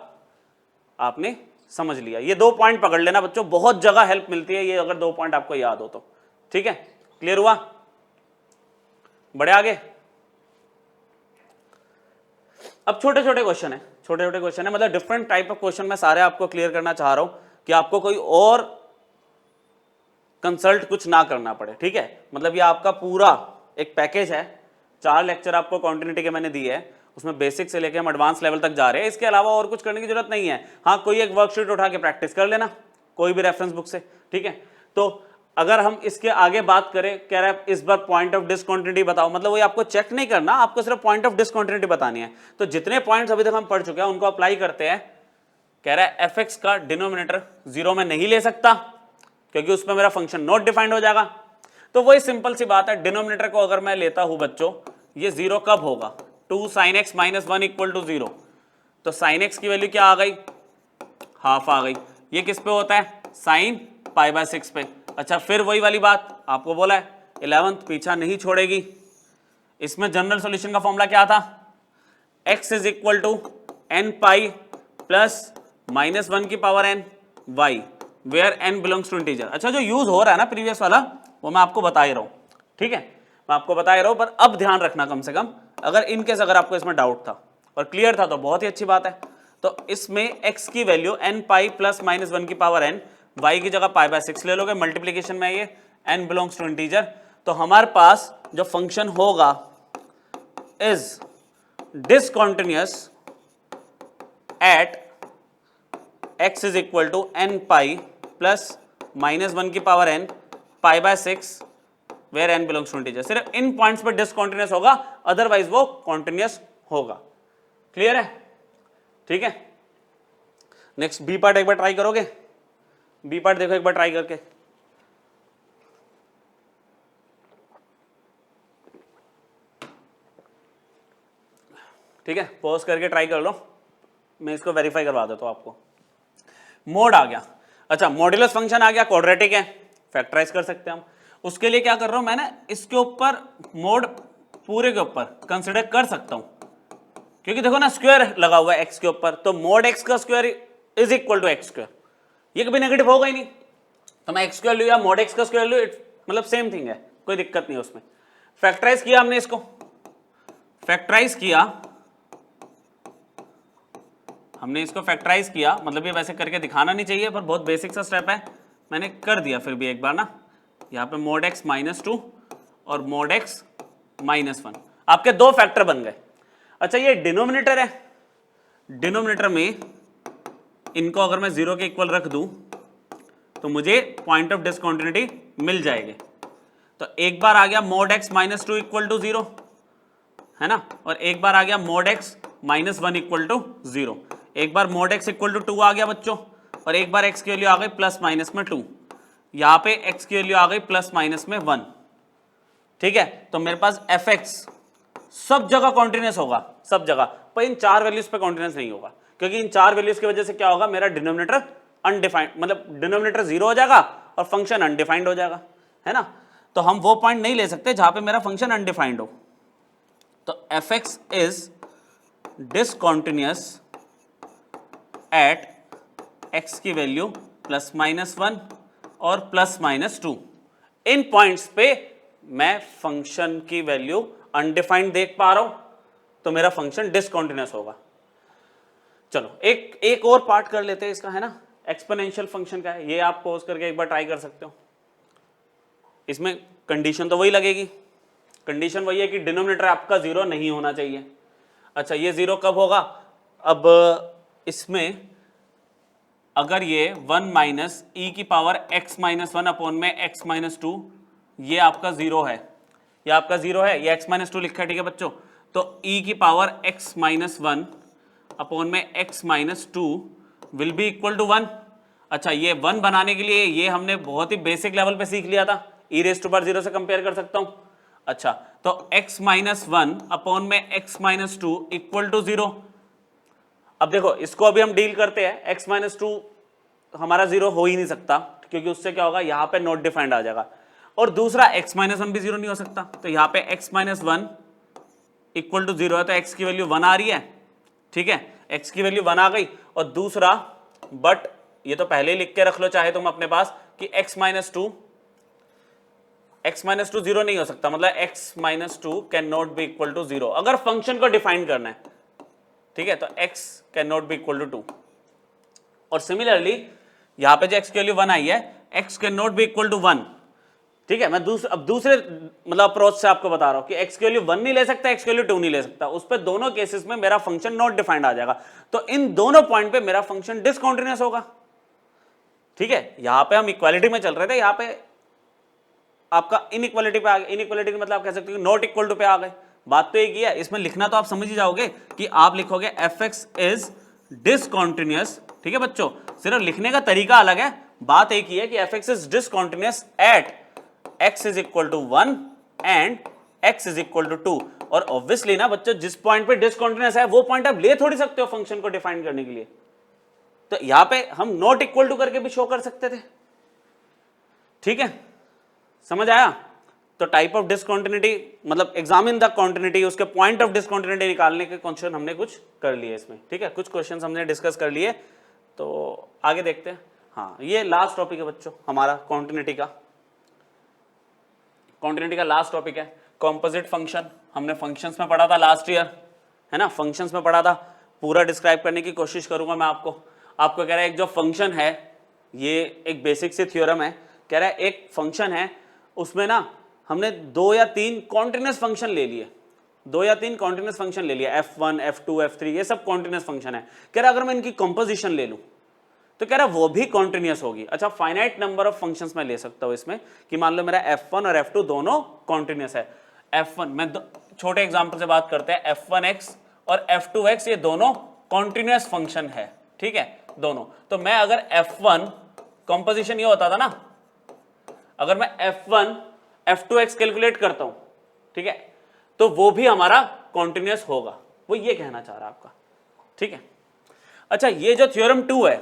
आपने समझ लिया। ये 2 पॉइंट पकड़ लेना बच्चों, बहुत जगह हेल्प मिलती है ये अगर 2 पॉइंट आपको याद हो तो, ठीक है, क्लियर हुआ, बड़े आगे। अब छोटे छोटे क्वेश्चन है, छोटे छोटे क्वेश्चन है, मतलब डिफरेंट टाइप ऑफ क्वेश्चन मैं सारे आपको क्लियर करना चाह रहा हूं कि आपको कोई और कंसल्ट कुछ ना करना पड़े, ठीक है, मतलब ये आपका पूरा एक पैकेज है, 4 लेक्चर आपको कॉन्टिन्यूटी के मैंने दिए है, उसमें बेसिक से लेकर हम एडवांस लेवल तक जा रहे हैं, इसके अलावा और कुछ करने की जरूरत नहीं है। हाँ कोई एक वर्कशीट उठा के प्रैक्टिस कर लेना कोई भी रेफरेंस बुक से, ठीक है। तो अगर हम इसके आगे बात करें, कह रहा है इस बार पॉइंट ऑफ डिसकंटिन्यूटी बताओ, मतलब वो आपको चेक नहीं करना, आपको सिर्फ पॉइंट ऑफ डिसकंटिन्यूटी बतानी है। तो जितने पॉइंट्स अभी तक हम पढ़ चुके हैं उनको अप्लाई करते हैं। कह रहा है fx का डिनोमिनेटर 0 में नहीं ले सकता क्योंकि उसमें मेरा फंक्शन नॉट डिफाइंड हो जाएगा। तो वही सिंपल सी बात है, डिनोमिनेटर को अगर मैं लेता हूं बच्चों, ये 0 कब होगा, 2 sin x minus 1 equal to 0, तो sin x की वैल्यू क्या आ गई, हाफ आ गई। ये किस पे होता है, sin π/6 पे। अच्छा फिर वही वाली बात आपको बोला है 11th पीछा नहीं छोड़ेगी। इसमें जनरल सॉल्यूशन का फॉर्मूला क्या था, x is equal to n pi plus minus 1 की power n y where n belongs to integer. अच्छा जो यूज हो रहा है ना प्रीवियस वाला वो मैं आपको बता ही रहा हूं, ठीक है, मैं आपको बता ही रहा हूं, पर अब ध्यान रखना कम से कम, अगर इनकेस अगर आपको इसमें डाउट था और क्लियर था तो बहुत ही अच्छी बात है। तो इसमें x की value n pi plus minus 1 की पावर n, y की जगह π/6 ले लोगे, मल्टीप्लीकेशन में ये n बिलोंग्स टू इंटीजर, तो हमारे पास जो फंक्शन होगा is discontinuous at x is equal to n pi plus minus 1 की power n π/6 where n belongs to integer. सिर्फ इन पॉइंट्स पर डिसकंटिन्यूअस होगा, अदरवाइज वो कॉन्टिन्यूअस होगा। क्लियर है, ठीक है। नेक्स्ट बी पार्ट एक बार ट्राई करोगे, बी पार्ट देखो एक बार ट्राई करके, ठीक है, पॉज करके ट्राई कर लो, मैं इसको वेरीफाई करवा देता हूं आपको। मोड आ गया, अच्छा मॉड्यूलस फंक्शन आ गया, क्वाड्रेटिक है, फैक्टराइज कर सकते हैं हम। उसके लिए क्या कर रहा हूं मैंने, इसके ऊपर मोड पूरे के ऊपर कंसिडर कर सकता हूं, क्योंकि देखो ना स्क्वायर लगा हुआ है एक्स के ऊपर, तो मोड एक्स का square is equal to X square, ये कभी नेगेटिव होगा ही नहीं, तो मैं एक्स स्क्वायर लूं या मोड एक्स का स्क्वायर लूं, मतलब सेम थिंग है, कोई दिक्कत नहीं है उसमें। फैक्टराइज किया हमने इसको, फैक्टराइज किया हमने इसको फैक्टराइज किया, मतलब ये वैसे करके दिखाना नहीं चाहिए पर बहुत बेसिक सा स्टेप है, मैंने कर दिया फिर भी एक बार ना, यहाँ पे मोड एक्स -2 और मोड एक्स -1, आपके 2 फैक्टर बन गए। अच्छा ये डिनोमिनेटर है, डिनोमिनेटर में इनको अगर मैं 0 के इक्वल रख दूं तो मुझे पॉइंट ऑफ डिसकंटिन्यूटी मिल जाएगी। तो एक बार आ गया मोड एक्स -2 इक्वल टू 0 है ना, और एक बार आ गया मोड एक्स -1 इक्वल टू 0, एक बार मोड एक्स इक्वल टू 2 आ गया बच्चों, और एक बार एक्स की वैल्यू आ गई प्लस माइनस में 2, यहाँ पे एक्स की वैल्यू आ गई प्लस माइनस में 1, ठीक है। तो मेरे पास एफ एक्स सब जगह कॉन्टिन्यूस होगा, सब जगह, पर इन 4 वैल्यूज पे कॉन्टिन्यूस नहीं होगा, क्योंकि इन 4 वैल्यूज की वजह से क्या होगा, मेरा डिनोमिनेटर अनडिफाइंड, मतलब डिनोमिनेटर 0 हो जाएगा और फंक्शन अनडिफाइंड हो जाएगा, है ना। तो हम वो पॉइंट नहीं ले सकते जहां पे मेरा फंक्शन अनडिफाइंड हो। तो fx is discontinuous at x की वैल्यू ±1 और ±2। इन पॉइंट्स पे मैं फंक्शन की वैल्यू अनडिफाइंड देख पा रहा हूं, तो मेरा फंक्शन डिसकॉन्टिन्यूअस होगा। चलो एक और पार्ट कर लेते हैं इसका, है ना, एक्सपोनेंशियल फंक्शन का है। ये आप पॉज करके एक बार ट्राई कर सकते हो। इसमें कंडीशन तो वही लगेगी, कंडीशन वही है कि डिनोमिनेटर आपका 0 नहीं होना चाहिए। अच्छा, ये 0 कब होगा? अब इसमें अगर ये 1 माइनस ई की पावर x माइनस 1 अपॉन में x माइनस 2, ये आपका 0 है, ये आपका 0 है, ये x माइनस 2 लिखा है, ठीक है बच्चों। तो e की पावर x माइनस 1 अपॉन में x minus 2 will be equal to 1। अच्छा, ये 1 बनाने के लिए ये हमने बहुत ही बेसिक लेवल पे सीख लिया था, e रेज़ टू पावर 0 से कंपेयर कर सकता हूं। अच्छा, तो x माइनस 1 अपॉन में x माइनस 2 इक्वल टू 0। अब देखो, इसको अभी हम डील करते हैं। x माइनस 2 हमारा 0 हो ही नहीं सकता, क्योंकि उससे क्या होगा, यहां पे नॉट डिफाइंड आ जाएगा। और दूसरा x माइनस 1 भी 0 नहीं हो सकता, तो यहां पे x माइनस 1 इक्वल टू 0 है, तो x की वैल्यू 1 आ रही है, ठीक है, x की वैल्यू 1 आ गई। और दूसरा, बट ये तो पहले ही लिख के रख लो चाहे तुम अपने पास, कि x माइनस 2 0 नहीं हो सकता, मतलब x minus 2 can not be equal to 0 अगर फंक्शन को डिफाइन करना है, ठीक है। तो x can not be equal to 2। और सिमिलरली यहां पे जो x की वैल्यू 1 आई है, x can not be equal to 1, ठीक है। मैं अब दूसरे मतलब अप्रोच से आपको बता रहा हूं कि x की वैल्यू 1 नहीं ले सकता, x की वैल्यू 2 नहीं ले सकता, उस पे दोनों केसेस में मेरा फंक्शन नॉट डिफाइंड आ जाएगा। तो इन दोनों पॉइंट पे मेरा फंक्शन डिसकंटीन्यूअस होगा, ठीक है। यहां पे हम इक्वालिटी में चल रहे थे, यहां पे आपका इनइक्वालिटी पे आ गए। इनइक्वालिटी का मतलब आप कह सकते हो नॉट इक्वल टू पे आ गए। बात तो एक ही है, इसमें लिखना तो आप समझ ही जाओगे कि आप लिखोगे fx इज डिसकंटीन्यूअस, ठीक है बच्चों। सिर्फ लिखने का तरीका अलग है, बात एक ही है कि fx is discontinuous at x is equal to 1 and x is equal to 2। और ऑब्वियसली ना बच्चों, जिस पॉइंट पे डिसकंटीन्यूअस है वो पॉइंट आप ले थोड़ी सकते हो फंक्शन को डिफाइन करने के लिए। तो यहां पे हम नॉट इक्वल टू करके भी शो कर सकते थे, ठीक है, समझ आया। तो टाइप ऑफ डिसकंटिन्यूटी मतलब एग्जामिन द कॉन्टिन्यूटी, उसके पॉइंट ऑफ डिसकंटिन्यूटी निकालने के क्वेश्चन हमने कुछ कर लिए इसमें, ठीक है, कुछ क्वेश्चन हमने डिस्कस कर लिए। तो आगे देखते हैं। हाँ, ये लास्ट टॉपिक है बच्चों हमारा कॉन्टिन्यूटी का। कॉन्टिन्यूटी का लास्ट टॉपिक है कॉम्पोजिट फंक्शन। हमने फंक्शंस में पढ़ा था लास्ट ईयर, है ना, फंक्शंस में पढ़ा था। पूरा डिस्क्राइब करने की कोशिश करूंगा मैं आपको कह रहा है एक जो फंक्शन है, ये एक बेसिक सी थ्योरम है, कह रहा है एक फंक्शन है, उसमें ना हमने 2 या 3 कॉन्टिन्यूअस फंक्शन ले लिए, 2 या 3 कॉन्टिन्यूअस फंक्शन ले लिया, f1 f2 f3, ये सब कॉन्टिन्यूअस फंक्शन है। कह रहा अगर मैं इनकी कंपोजिशन ले लूं तो कह रहा वो भी कॉन्टिन्यूअस होगी। अच्छा, फाइनाइट नंबर ऑफ फंक्शंस मैं ले सकता हूं इसमें, कि मान लो मेरा f1 और f2 दोनों कॉन्टिन्यूअस है। f1 मैं छोटे एग्जांपल से बात करते हैं, f1x और f2x ये दोनों कॉन्टिन्यूअस फंक्शन है, ठीक है, दोनों। तो मैं अगर f1 कंपोजिशन ये होता था ना, अगर मैं f1 f2x कैलकुलेट करता हूं, ठीक है, तो वो भी हमारा कॉन्टिन्यूअस होगा, वो ये कहना चाह रहा है आपका, ठीक है। अच्छा, ये जो थ्योरम 2 है,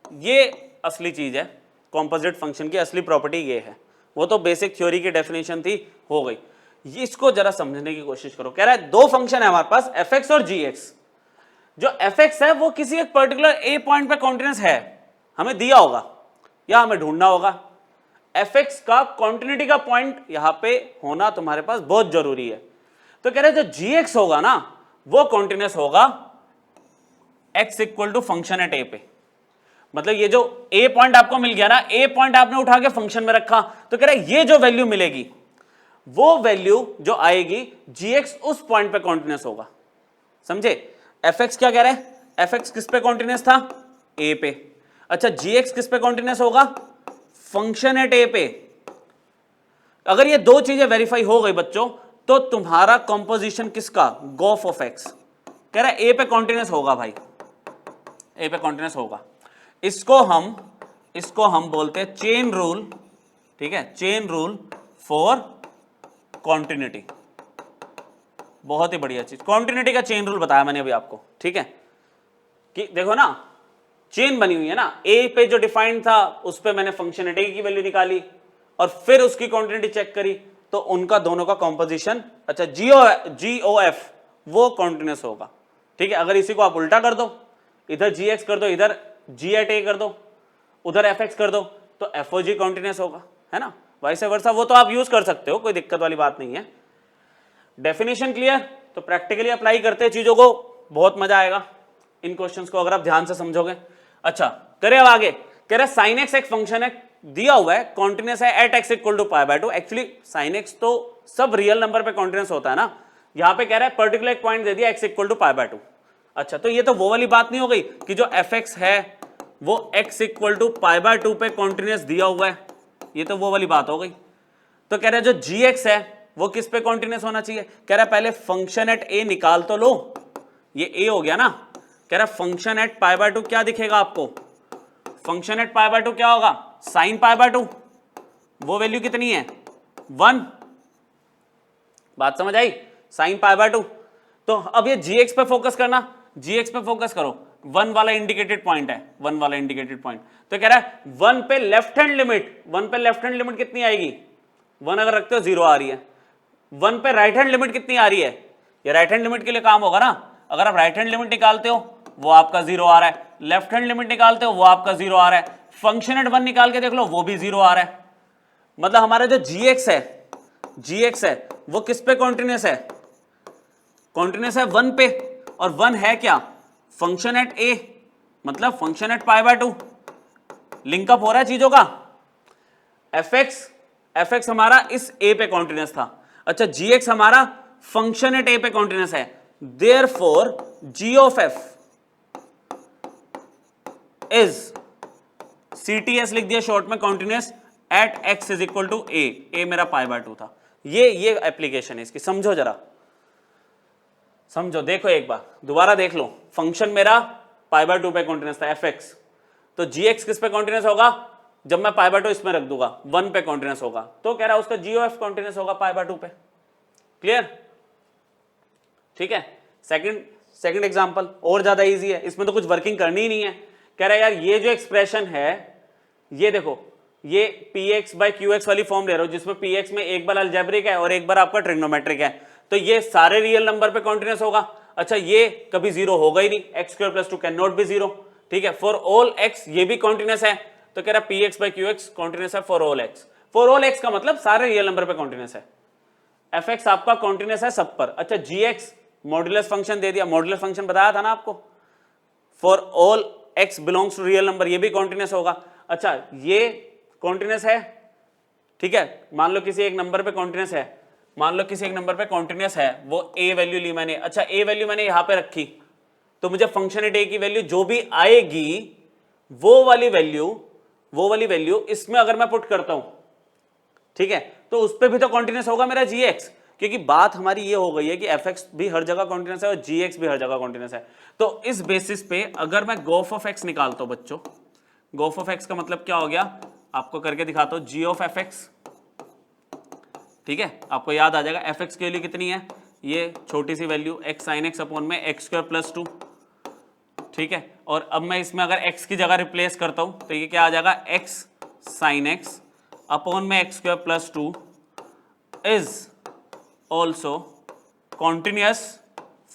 ये असली चीज है, कॉम्पोजिट फंक्शन की असली प्रॉपर्टी ये है। वो तो बेसिक थ्योरी की डेफिनेशन थी, हो गई। इसको जरा समझने की कोशिश करो। कह रहा है 2 फंक्शन है हमारे पास, fx और gx। जो fx है वो किसी एक पर्टिकुलर a पॉइंट पे कॉन्टिन्यूअस है, हमें दिया होगा या हमें ढूंढना होगा। fx का कॉन्टिन्यूटी का पॉइंट यहां पे होना तुम्हारे पास बहुत जरूरी है। तो कह रहे जो gx होगा ना, वो कॉन्टिन्यूअस होगा x equal to function at a पे। मतलब ये जो a पॉइंट आपको मिल गया ना, a पॉइंट आपने उठा के फंक्शन में रखा, तो कह रहा है ये जो वैल्यू मिलेगी, वो वैल्यू जो आएगी gx उस पॉइंट पे कॉन्टिन्यूअस होगा। समझे? fx क्या कह रहे हैं, fx किस पे कॉन्टिन्यूअस था, a पे। अच्छा, gx किस पे कॉन्टिन्यूअस होगा, फंक्शन एट a पे। अगर ये 2 चीजें वेरीफाई हो गई बच्चों, तो तुम्हारा कंपोजिशन किसका, गोफ ऑफ x। कह रहा है a पे कॉन्टिन्यूअस होगा भाई, a पे कॉन्टिन्यूअस होगा। इसको हम बोलते हैं चेन रूल, ठीक है, चेन रूल फॉर कॉन्टिन्यूटी। बहुत ही बढ़िया चीज, कॉन्टिन्यूटी का चेन रूल बताया मैंने अभी आपको, ठीक है। कि देखो ना, चेन बनी हुई है ना, ए पे जो डिफाइंड था उस पे मैंने फंक्शन एट ए की वैल्यू निकाली और फिर उसकी कॉन्टिन्यूटी चेक करी, तो उनका दोनों का कॉम्पोजिशन, अच्छा GOF वो कॉन्टिन्यूस होगा। ठीक है, अगर इसी को आप उल्टा कर दो, इधर GX कर दो, इधर G एट ए कर दो, उधर FX कर दो, तो FOG कॉन्टिन्यूस होगा, है ना, वाइस वर्सा। वो तो आप यूज कर सकते हो, कोई दिक्कत वाली बात नहीं है। Definition clear? तो प्रैक्टिकली अप्लाई करते हैं चीजों को, बहुत मजा आएगा इन क्वेश्चंस को अगर आप ध्यान से समझोगे। अच्छा करें अब आगे, कह रहा है साइन एक्स एक फंक्शन है, दिया हुआ है कॉन्टिन्यूस है at X equal to pi by 2। Actually sine X तो सब रियल नंबर पे कॉन्टिन्यूस होता है ना, यहां पे कह रहा है पर्टिकुलर एक पॉइंट दे दिया X equal to pi by 2। अच्छा तो ये तो वो वाली बात नहीं हो गई कि जो एफ एक्स है वो X equal to pi by 2 पे कॉन्टिन्यूस दिया हुआ है, ये तो वो वाली बात हो गई। तो कह रहा है जो जी एक्स है वो किस पे कॉन्टिन्यूस होना चाहिए, कह रहा है पहले फंक्शन एट ए निकाल तो लो, ये ए हो गया ना, कह रहा है फंक्शन एट पाई बाय 2 क्या दिखेगा आपको, फंक्शन एट पाई बाय 2 क्या होगा, साइन पाई बाय 2, वो वैल्यू कितनी है 1, बात समझ आई, साइन पाई बाय 2। तो अब ये जीएक्स पे फोकस करना, जीएक्स पे फोकस करो, 1 वाला इंडिकेटेड पॉइंट है, 1 वाला इंडिकेटेड पॉइंट। तो कह रहा है 1 पे लेफ्ट हैंड लिमिट, 1 पे लेफ्ट हैंड लिमिट कितनी आएगी, 1 अगर रखते हो 0 आ रही है। 1 पे राइट हैंड लिमिट कितनी आ रही है, ये राइट हैंड लिमिट के लिए काम होगा ना, अगर आप राइट हैंड लिमिट निकालते हो वो आपका 0 आ रहा है, लेफ्ट हैंड लिमिट निकालते हो वो आपका 0 आ रहा है, फंक्शन एट 1 निकाल के देख लो वो भी 0 आ रहा है। मतलब हमारा जो जीएक्स है, जीएक्स है वो किस पे कॉन्टिन्यूस है, कॉन्टिन्यूस है 1 पे, और 1 है क्या, फंक्शन एट ए, मतलब function at pi by 2, link up हो रहा है चीजों का। एफ एक्स हमारा इस ए पे कॉन्टिन्यूस था, अच्छा जी एक्स हमारा फंक्शन एट ए पे कॉन्टिन्यूस है, therefore G of F is CTS लिख दिया शॉर्ट में, continuous at X is equal to A मेरा पाई बाय 2 था। ये एप्लीकेशन है इसकी, समझो जरा, समझो, देखो एक बार दोबारा देख लो, फंक्शन मेरा पाई बाय 2 पे कॉन्टिन्यूस था fx, तो gx किस पे कॉन्टिन्यूस होगा, जब मैं पाई बाय 2 इसमें रख दूंगा 1 पे कॉन्टिन्यूस होगा, तो कह रहा है उसका GOF कॉन्टिन्यूस होगा पाई बाय 2 पे। क्लियर? ठीक है। सेकंड एग्जांपल और ज्यादा इजी है, इसमें तो कुछ वर्किंग करनी ही नहीं है। कह रहा है यार ये जो एक्सप्रेशन है, ये देखो, ये px बाय qx वाली फॉर्म ले रहा हूं जिसमें px में एक बार अलजेब्रिक है और एक बार आपका ट्रिग्नोमेट्रिक है, तो ये सारे रियल नंबर पे कॉन्टिन्यूस होगा। अच्छा ये कभी 0 होगा ही नहीं, x square plus 2 can not B 0। ठीक है, फॉर ऑल x ये भी कॉन्टिन्यूस है, तो कह रहा है px बाय qx कॉन्टिन्यूस है for all x। For all x का मतलब सारे रियल नंबर पे कॉन्टिन्यूस है, fx आपका कॉन्टिन्यूस है सब पर। अच्छा gx मॉड्यूलस फंक्शन दे दिया, मॉड्यूलस फंक्शन बताया था ना आपको, for all x belongs to real number, ये भी कॉन्टिन्यूस होगा। अच्छा ये कॉन्टिन्यूस है, ठीक है, मान लो किसी एक नंबर पे कॉन्टिन्यूस है, मान लो किसी एक नंबर पे कॉन्टिन्यूस है, वो a वैल्यू ली मैंने, अच्छा a वैल्यू मैंने यहां पे रखी, तो मुझे फंक्शन एट a की वैल्यू जो भी आएगी वो वाली वैल्यू इसमें अगर मैं पुट करता हूं, ठीक है, तो उस पर भी तो कॉन्टिन्यूस होगा मेरा gx, क्योंकि बात हमारी ये हो गई है कि fx भी हर जगह कॉन्टिन्यूस है और gx भी हर जगह कॉन्टिन्यूस है। तो इस बेसिस पे अगर मैं गोफ ऑफ x निकालता हूं बच्चों, गोफ ऑफ x का मतलब क्या हो गया, आपको करके दिखाता हूं, g ऑफ fx, ठीक है, आपको याद आ जाएगा fx की वैल्यू कितनी है, ये छोटी सी value x sin x upon में x स्क्वायर प्लस 2, ठीक है, और अब मैं इसमें अगर x की जगह रिप्लेस करता हूं तो ये क्या आ जाएगा, x sin x अपॉन में x square plus 2 is also continuous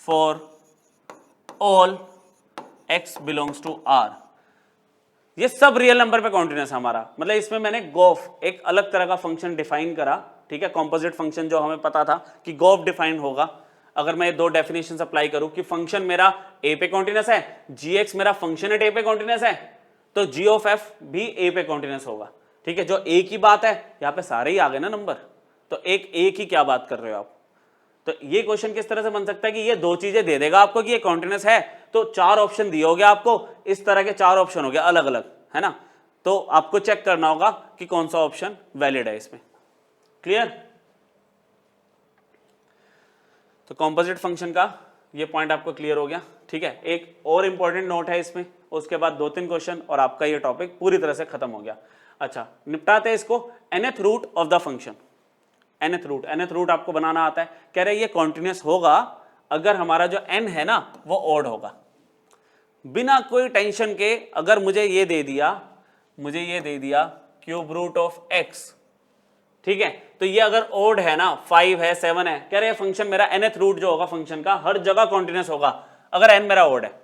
for all x belongs to r। ये सब रियल नंबर पे कॉन्टिन्यूस है हमारा, मतलब इसमें मैंने गोफ एक अलग तरह का फंक्शन डिफाइन करा, ठीक है, कॉम्पोजिट फंक्शन जो हमें पता था कि गोफ डिफाइन होगा। अगर मैं ये दो डेफिनेशन अप्लाई करूं कि फंक्शन मेरा a पे कॉन्टिन्यूस है, gx मेरा फंक्शन एट a पे कॉन्टिन्यूस है, तो g ऑफ f भी a पे कॉन्टिन्यूस होगा। ठीक है, जो a की बात है यहाँ पे सारे ही आ गए ना नंबर, तो एक a की क्या बात कर रहे हो आप। तो ये क्वेश्चन किस तरह से बन सकता है कि ये दो चीजें दे देगा आपको कि ये कॉन्टिन्यूस है, तो 4 ऑप्शन दिए हो गया आपको, इस तरह के 4 ऑप्शन हो गया अलग अलग, है ना, तो आपको चेक करना होगा कि कौन सा ऑप्शन वैलिड है इसमें। क्लियर? तो कॉम्पोजिट फंक्शन का ये पॉइंट आपको क्लियर हो गया। ठीक है, एक और इंपॉर्टेंट नोट है इसमें, उसके बाद 2-3 क्वेश्चन और आपका ये टॉपिक पूरी तरह से खत्म हो गया। अच्छा, निपटाते हैं इसको, nth root of the function, nth root आपको बनाना आता है। कह रहे ये कॉन्टिन्यूस होगा अगर हमारा जो n है ना वो ऑड होगा, बिना कोई टेंशन के अगर मुझे ये दे दिया क्यूब रूट ऑफ x, ठीक है, तो ये अगर ओड है ना, 5 है 7 है, कह रहे फंक्शन मेरा nth रूट जो होगा फंक्शन का हर जगह कॉन्टिन्यूस होगा अगर n मेरा ओड है।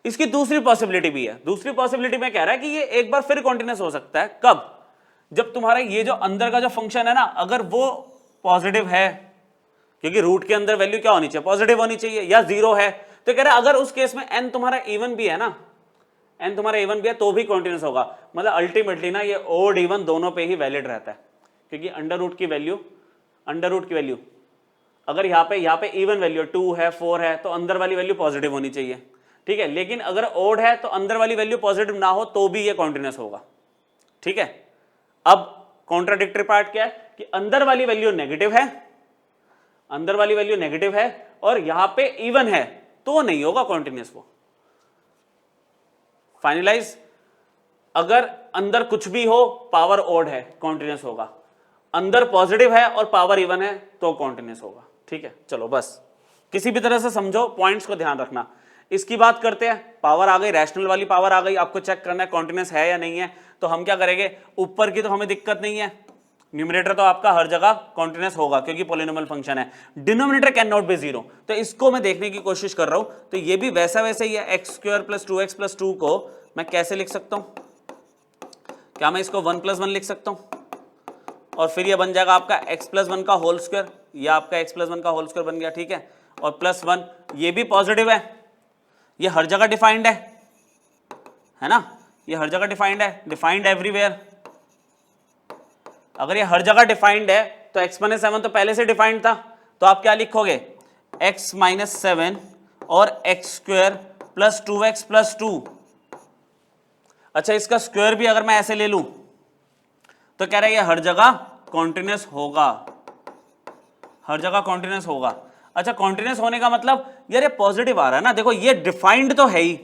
इसकी दूसरी पॉसिबिलिटी भी है, दूसरी पॉसिबिलिटी में कह रहा है कि ये एक बार फिर कॉन्टिन्यूस हो सकता है। कब? जब तुम्हारा ये जो अंदर का जो फंक्शन है ना, अगर वो पॉजिटिव है, क्योंकि रूट के अंदर वैल्यू क्या होनी चाहिए, पॉजिटिव होनी चाहिए, या जीरो है, तो कह रहा है अगर उस केस में n तुम्हारा इवन भी है ना, n तुम्हारा इवन भी है तो भी कॉन्टिन्यूस होगा। मतलब अल्टीमेटली ना ये ओड इवन दोनों पे ही वैलिड रहता है, क्योंकि अंडर रूट की वैल्यू अगर यहाँ पे इवन वैल्यू 2 है 4 है तो अंदर वाली वैल्यू पॉजिटिव होनी चाहिए, ठीक है। लेकिन अगर ओड है तो अंदर वाली वैल्यू पॉजिटिव ना हो तो भी ये कॉन्टिन्यूस होगा, ठीक है। अब कॉन्ट्राडिक्टरी पार्ट क्या है कि अंदर वाली वैल्यू नेगेटिव है, और यहां पे इवन है तो नहीं होगा कॉन्टिन्यूस वो। फाइनलाइज, अगर अंदर कुछ भी हो पावर ओड है कॉन्टिन्यूस होगा, अंदर पॉजिटिव है और पावर इवन है तो कॉन्टिन्यूस होगा, ठीक है। चलो बस किसी भी तरह से समझो, पॉइंट्स को ध्यान रखना। इसकी बात करते हैं, पावर आ गई, रैशनल वाली पावर आ गई, आपको चेक करना है कॉन्टिन्यूस है या नहीं है। तो हम क्या करेंगे, ऊपर की तो हमें दिक्कत नहीं है, न्यूमरेटर तो आपका हर जगह कॉन्टिन्यूस होगा क्योंकि पॉलिनोमियल फंक्शन है। Denominator can not B zero, तो इसको मैं देखने की कोशिश कर रहा हूं। तो ये भी वैसा वैसे ही है, x square plus 2x plus 2 को मैं कैसे लिख सकता हूं, क्या मैं इसको 1 + 1 लिख सकता हूं, और फिर ये बन जाएगा आपका x + 1 का होल स्क्वायर, या आपका x + 1 का होल स्क्वायर बन गया, ठीक है। और +1 ये भी पॉजिटिव है, ये हर जगह डिफाइंड है ना, ये हर जगह डिफाइंड एवरीवेयर। अगर ये हर जगह डिफाइंड है तो x-7 तो पहले से डिफाइंड था, तो आप क्या लिखोगे, x-7 और x² प्लस 2x प्लस 2। अच्छा, इसका स्क्वायर भी अगर मैं ऐसे ले लूं तो कह रहा है ये हर जगह कॉन्टिन्यूस होगा, हर जगह कॉन्टिन्यूस होगा। अच्छा, कॉन्टिन्यूस होने का मतलब यार ये पॉजिटिव आ रहा है ना, देखो ये डिफाइंड तो है ही,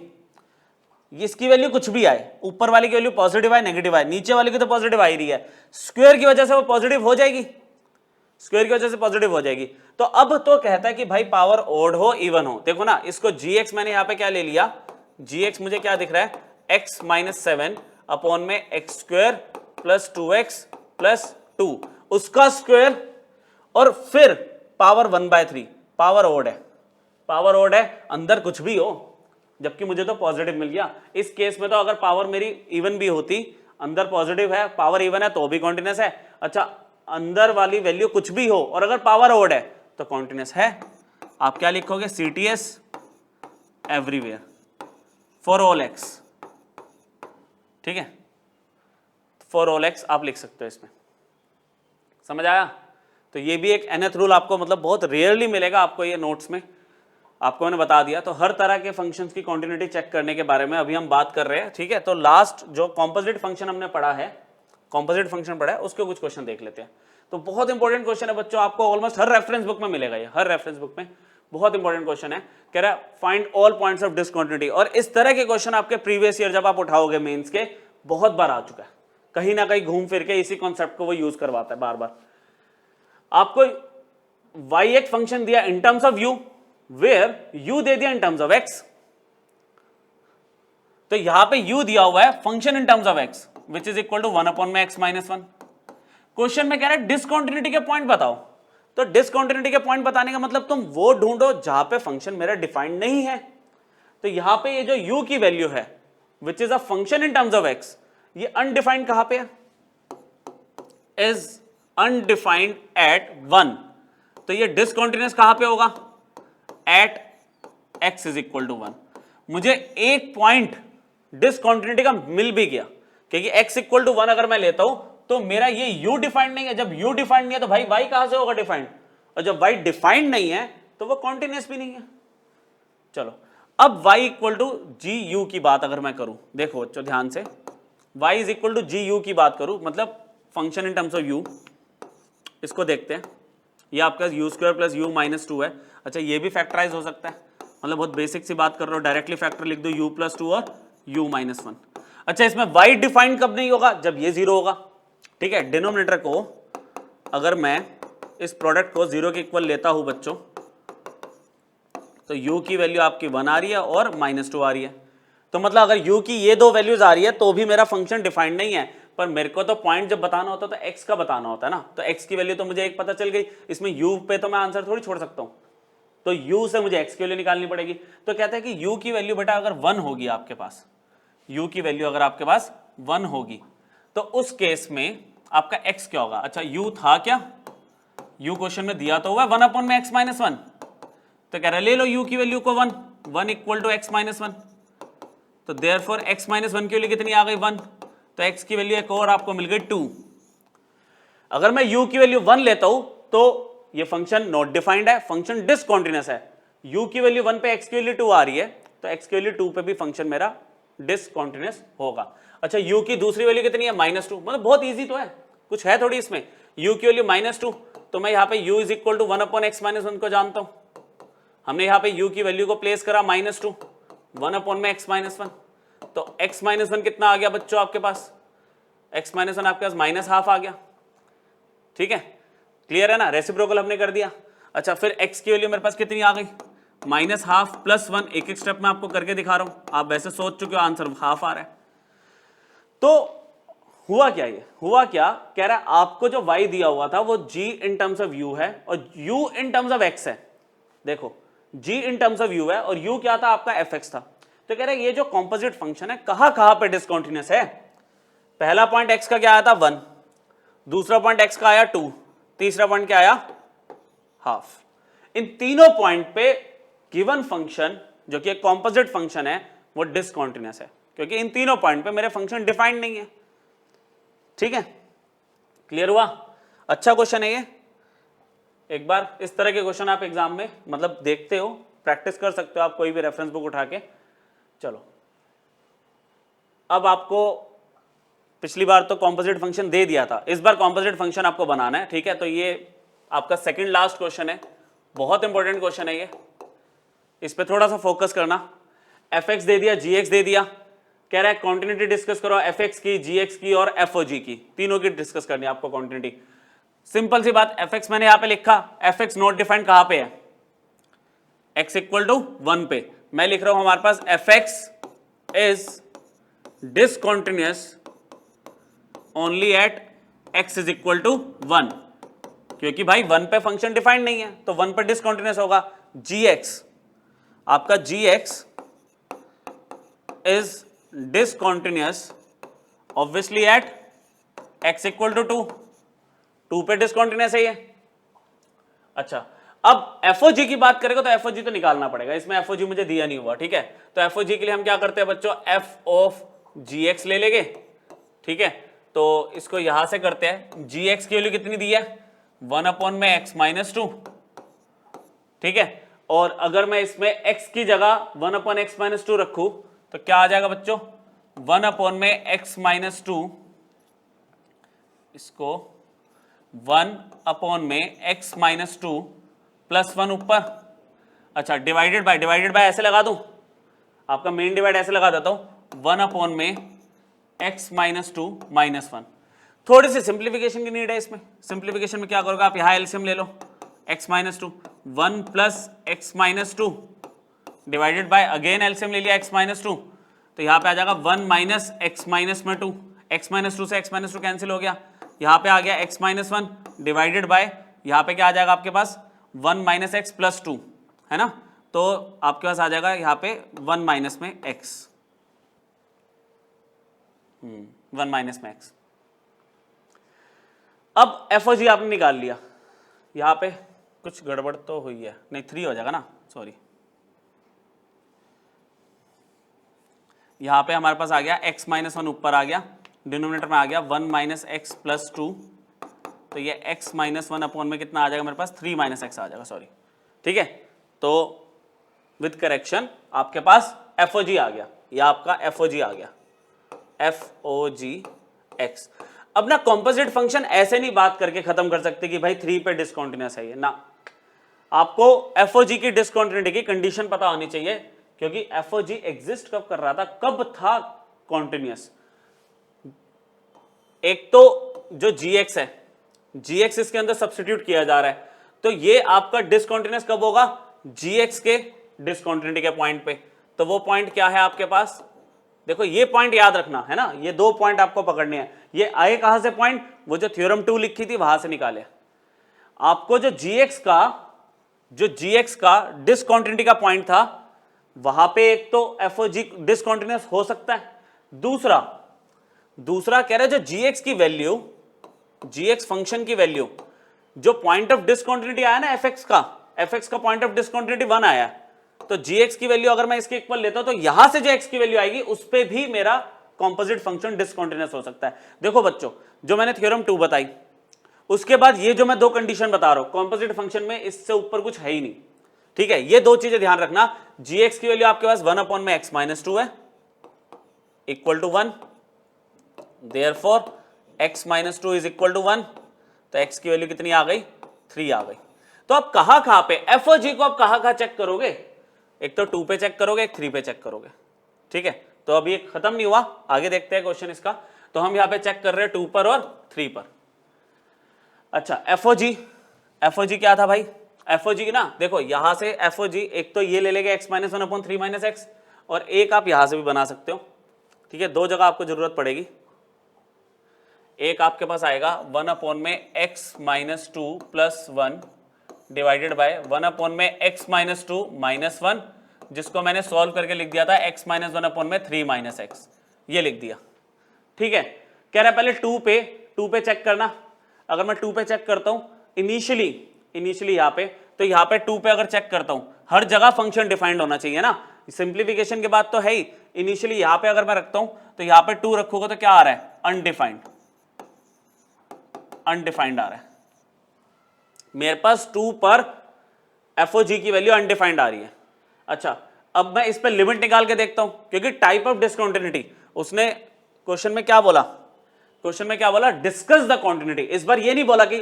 इसकी वैल्यू कुछ भी आए, ऊपर वाली की वैल्यू पॉजिटिव आए नेगेटिव आए, नीचे वाली की तो पॉजिटिव आ ही रही है, स्क्वायर की वजह से वो पॉजिटिव हो जाएगी, स्क्वायर की वजह से पॉजिटिव हो जाएगी। तो अब तो कहता है कि भाई पावर ओड हो इवन हो। देखो ना, इसको gx मैंने यहां पे क्या ले लिया, gx मुझे क्या दिख रहा है, x-7 अपॉन में x² प्लस 2x प्लस 2 उसका स्क्वायर, और फिर पावर 1/3, पावर ओड है, अंदर कुछ भी हो, जबकि मुझे तो पॉजिटिव मिल गया। इस केस में तो अगर पावर मेरी इवन भी होती, अंदर पॉजिटिव है, पावर इवन है तो भी कॉन्टिन्यूस है। अच्छा, अंदर वाली वैल्यू कुछ भी हो और अगर पावर ओड है तो कॉन्टिन्यूस है। आप क्या लिखोगे, CTS everywhere for all x, ठीक है, फॉर ऑल x आप लिख सकते हो इसमें। समझ आया? तो ये भी एक nth रूल आपको मतलब बहुत रेयरली मिलेगा आपको ये नोट्स में, आपको मैंने बता दिया। तो हर तरह के फंक्शंस की क्वांटिटी चेक करने के बारे में अभी हम बात कर रहे हैं, ठीक है। तो लास्ट जो कॉम्पोजिट फंक्शन हमने पढ़ा है, उसके कुछ क्वेश्चन देख लेते हैं। तो बहुत इंपॉर्टेंट क्वेश्चन है बच्चों, आपको ऑलमोस्ट हर रेफरेंस बुक में मिलेगा, ये हर रेफरेंस बुक में बहुत इंपॉर्टेंट क्वेश्चन है। कह रहा है find all points of discontinuity, और इस तरह के क्वेश्चन आपके प्रीवियस ईयर जब आप उठाओगे मेंस के, बहुत बार आ चुका है, कहीं ना कहीं घूम फिर के इसी कॉन्सेप्ट को वो यूज करवाता है बार बार। आपको y एक फंक्शन दिया in terms of u, where u दे दिया इन टर्म्स ऑफ x, तो यहां पे u दिया हुआ है function in terms of x which is equal to 1/x-1। Question में कह रहा है डिसकंटिन्यूटी के पॉइंट बताओ, तो डिसकंटिन्यूटी के पॉइंट बताने का मतलब तुम वो ढूंढो जहां पे फंक्शन मेरा डिफाइंड नहीं है। तो यहां पे ये जो u की वैल्यू है which is a function in terms of x, ये अनडिफाइंड कहां पे है, इज अनडिफाइंड एट 1, तो ये डिसकंटिन्यूअस कहां पे होगा, at x is equal to 1। मुझे एक पॉइंट डिसकंटिन्यूटी का मिल भी गया, क्योंकि x इक्वल टू 1 अगर मैं लेता हूं तो मेरा ये u डिफाइंड नहीं है। जब u डिफाइंड नहीं है तो भाई y कहां से होगा डिफाइंड, और जब y डिफाइंड नहीं है तो वो कॉन्टिन्यूअस भी नहीं है। चलो, अब y equal to G U की बात अगर मैं करूं, देखो बच्चों ध्यान से, y is equal to G U की बात करूं, मतलब function in terms of u, इसको देखते हैं। ये आपका u² प्लस u माइनस 2 है। अच्छा, ये भी फैक्टराइज हो सकता है, मतलब बहुत बेसिक सी बात कर रहा हूं, डायरेक्टली फैक्टर लिख दो u प्लस 2 और u माइनस 1। अच्छा, इसमें y डिफाइंड कब नहीं होगा, जब ये 0 होगा, ठीक है। डिनोमिनेटर को अगर मैं इस प्रोडक्ट को 0 के इक्वल लेता हूं बच्चों, तो u की वैल्यू आपकी 1 आ रही है और -2 आ रही है। तो मतलब अगर u की ये दो वैल्यूज आ रही है तो भी मेरा फंक्शन डिफाइंड नहीं है, पर मेरे को तो पॉइंट जब बताना होता है तो x का बताना होता है ना, तो x की वैल्यू तो मुझे एक पता चल गई, इसमें u पे तो मैं आंसर थोड़ी छोड़ सकता हूं, तो u से मुझे x की वैल्यू निकालनी पड़ेगी। तो कहते हैं कि u की वैल्यू बेटा अगर 1 होगी आपके पास, u की वैल्यू अगर आपके पास 1 होगी तो उस केस में आपका x क्या होगा। अच्छा u था क्या, u क्वेश्चन में दिया तो हुआ 1 अपॉन में x माइनस 1, तो कह रहा है ले लो u की वैल्यू को 1 इक्वल टू x माइनस 1, तो देयरफॉर x माइनस 1 की वैल्यू कितनी आ गई 1, तो x की वैल्यू एक और आपको मिल गई 2। अगर मैं u की वैल्यू 1 लेता हूं तो ये फंक्शन नॉट डिफाइंड है, फंक्शन डिसकंटीन्यूअस है। u की वैल्यू 1 पे x की वैल्यू 2 आ रही है तो x की वैल्यू 2 पे भी फंक्शन मेरा डिसकंटीन्यूअस होगा। अच्छा u की दूसरी वैल्यू कितनी है -2, मतलब बहुत इजी तो है, कुछ है थोड़ी इसमें। u की वैल्यू -2 तो मैं यहाँ पे u is equal to 1 upon x minus 1 को जानता हूं, हमने यहाँ पे u की वैल्यू को प्लेस करा -2 1 अपॉन में x माइनस 1, तो x माइनस 1 कितना आ गया बच्चों आपके पास, x माइनस 1 आपके पास -12 आ गया। ठीक है, क्लियर है ना, रेसिप्रोकल हमने कर दिया। अच्छा फिर x की वैल्यू मेरे पास कितनी आ गई -12 प्लस 1, एक एक स्टेप में आपको करके दिखा रहा हूं, आप वैसे सोच चुके हो आंसर हाफ आ रहा है। तो हुआ क्या, ये हुआ क्या, कह रहा है आपको जो y दिया हुआ था वो g in terms of u है और u in terms of x है। देखो g in terms of u है और u क्या था आपका fx था, तो कह रहा है ये जो कॉम्पोजिट फंक्शन है कहां पे डिसकंटीन्यूअस है। पहला पॉइंट x का क्या आया था 1, दूसरा पॉइंट x का आया 2, तीसरा पॉइंट क्या आया हाफ। इन तीनों पॉइंट पे गिवन फंक्शन जो कि एक कॉम्पोजिट फंक्शन है वो डिसकंटीन्यूअस है, क्योंकि इन तीनों पॉइंट पे मेरे फंक्शन डिफाइंड नहीं है। ठीक है, क्लियर हुआ, अच्छा क्वेश्चन है ये। एक बार इस तरह के क्वेश्चन आप एग्जाम में मतलब देखते हो, प्रैक्टिस कर सकते हो आप कोई भी रेफरेंस बुक उठा के। चलो अब आपको पिछली बार तो कॉम्पोजिट फंक्शन दे दिया था, इस बार कॉम्पोजिट फंक्शन आपको बनाना है। ठीक है, तो ये आपका सेकंड लास्ट क्वेश्चन है, बहुत इंपॉर्टेंट क्वेश्चन है ये, इस पे थोड़ा सा फोकस करना। fx दे दिया, gx दे दिया, कह रहा है कॉन्टिन्यूटी डिस्कस करो fx की, gx की और fog की, तीनों की डिस्कस करनी है आपको कॉन्टिन्यूटी। सिंपल सी बात, fx मैंने यहां पे लिखा, fx नॉट डिफाइंड कहां पे है, x इक्वल टू 1 पे। मैं लिख रहा हूं हमारे पास fx is discontinuous only at x is equal to 1, क्योंकि भाई 1 पे फंक्शन डिफाइंड नहीं है तो 1 पे डिसकंटीन्यूअस होगा। gx आपका gx is discontinuous obviously at x equal to 2 पे डिसकंटीन्यूअस है ये। अच्छा अब fog की बात करेगा तो fog तो निकालना पड़ेगा, इसमें fog मुझे दिया नहीं हुआ। ठीक है, तो fog के लिए हम क्या करते हैं बच्चों, f ऑफ gx ले लेंगे। ठीक है, तो इसको यहां से करते हैं, gx की वैल्यू कितनी दी है 1 अपॉन में x माइनस 2। ठीक है, और अगर मैं इसमें x की जगह 1 अपॉन x माइनस 2 रखूं तो क्या आ जाएगा बच्चों 1 अपॉन में x माइनस 2, इसको 1 अपॉन में x माइनस 2 प्लस 1 ऊपर। अच्छा डिवाइडेड बाय ऐसे लगा दूं, आपका मेन डिवाइड ऐसे लगा देता हूं 1 अपॉन में x माइनस 2 माइनस 1। थोड़ी सी सिंप्लीफिकेशन की नीड है इसमें, सिंप्लीफिकेशन में क्या करोगे आप, यहां एलसीएम ले लो, x minus 2 1 plus x minus 2 divided by again LCM ले लिया x माइनस 2, तो यहां पे आ जाएगा 1 माइनस x माइनस में 2, x माइनस 2 से x माइनस 2 कैंसिल हो गया, यहां पे आ गया x माइनस 1 डिवाइडेड बाय यहां पे क्या आ जाएगा आपके पास 1 माइनस x प्लस 2 है ना, तो आपके पास आ जाएगा यहां पे 1 माइनस में x, 1 माइनस में x। अब fog आपने निकाल लिया, यहां पे कुछ गड़बड़ तो हुई है, नहीं 3 हो जाएगा ना, सॉरी, यहां पे हमारे पास आ गया x माइनस 1 ऊपर आ गया, डिनोमिनेटर में आ गया 1 माइनस एक्स प्लस 2, तो ये x माइनस 1 अपॉन में कितना आ जाएगा मेरे पास 3 माइनस एक्स आ जाएगा, सॉरी। ठीक है, तो विद करेक्शन आपके पास fog आ गया, या आपका fog आ गया, FOGX। अब ना कॉम्पोजिट फंक्शन ऐसे नहीं बात करके खत्म कर सकते कि भाई 3 पे डिसकंटीन्यूअस है ये ना, आपको FOG की डिसकंटीन्यूटी की कंडीशन पता होनी चाहिए, क्योंकि FOG एग्जिस्ट कब कर रहा था, कब था कॉन्टिन्यूअस। एक तो जो GX है, GX इसके अंदर सब्स्टिट्यूट किया जा रहा है, तो ये आपका डिसकंटीन्यूअस कब होगा, GX के डिसकंटीन्यूटी के पॉइंट पे, तो वो पॉइंट क्या है आपके पास देखो ये पॉइंट याद रखना है ना, ये दो पॉइंट आपको पकड़ने हैं। ये आए कहां से पॉइंट, वो जो थ्योरम 2 लिखी थी वहां से निकाले। आपको जो जीएक्स का डिसकंटिन्यूटी का पॉइंट था, वहां पे एक तो एफ ओ जी डिसकंटिन्यूअस हो सकता है, दूसरा कह रहा है जो जीएक्स की वैल्यू, जीएक्स फंक्शन की वैल्यू, जो पॉइंट ऑफ डिसकंटिन्यूटी आया ना एफएक्स का पॉइंट ऑफ डिसकंटिन्यूटी 1 आया, तो जीएक्स की वैल्यू अगर मैं इसके इक्वल लेता हूं तो यहां से जो एक्स की वैल्यू आएगी उस पे भी मेरा कॉम्पोजिट फंक्शन डिसकंटिन्यूअस हो सकता है। देखो बच्चों, जो मैंने थ्योरम 2 बताई, उसके बाद ये जो मैं दो कंडीशन बता रहा हूं कॉम्पोजिट फंक्शन में, इससे ऊपर कुछ है ही नहीं। ठीक है, ये दो चीजें ध्यान रखना। जीएक्स की वैल्यू आपके पास 1/x-2 है equal to 1, therefore x-2 is equal to 1, तो x की वैल्यू कितनी आ गई, 3 आ गई। तो आप कहां पे एफ और जी को आप कहां चेक करोगे, एक तो 2 पे चेक करोगे, एक 3 पे चेक करोगे। ठीक है, तो अभी ये खत्म नहीं हुआ, आगे देखते हैं क्वेश्चन इसका। तो हम यहां पे चेक कर रहे हैं 2 पर और 3 पर। अच्छा, एफओजी क्या था भाई, एफओजी ना देखो यहां से एफओजी एक तो ये ले लेंगे x-1/3 - x, और एक आप यहां से भी बना सकते हो। ठीक है, दो जगह आपको जरूरत पड़ेगी। एक आपके पास आएगा 1/x-2 + 1 डिवाइडेड बाय 1/x-2 - 1, जिसको मैंने सॉल्व करके लिख दिया था x-1/3 - x, ये लिख दिया। ठीक है, कह रहा है पहले 2 पे चेक करना। अगर मैं 2 पे चेक करता हूं इनिशियली यहां पे, तो यहां पे 2 पे अगर चेक करता हूं, हर जगह फंक्शन डिफाइंड होना चाहिए ना, सिंप्लीफिकेशन के बाद तो है ही। इनिशियली यहां पे अगर मैं रखता हूं तो यहां पे 2 रखोगे तो क्या आ रहा है, अनडिफाइंड आ रहा है। मेरे पास 2 पर एफ ओ जी की वैल्यू अनडिफाइंड आ रही है। अच्छा, अब मैं इस पर लिमिट निकाल के देखता हूं, क्योंकि टाइप ऑफ डिसकंटिन्यूटी उसने क्वेश्चन में क्या बोला, डिस्कस द कॉन्टिन्यूटी। इस बार ये नहीं बोला कि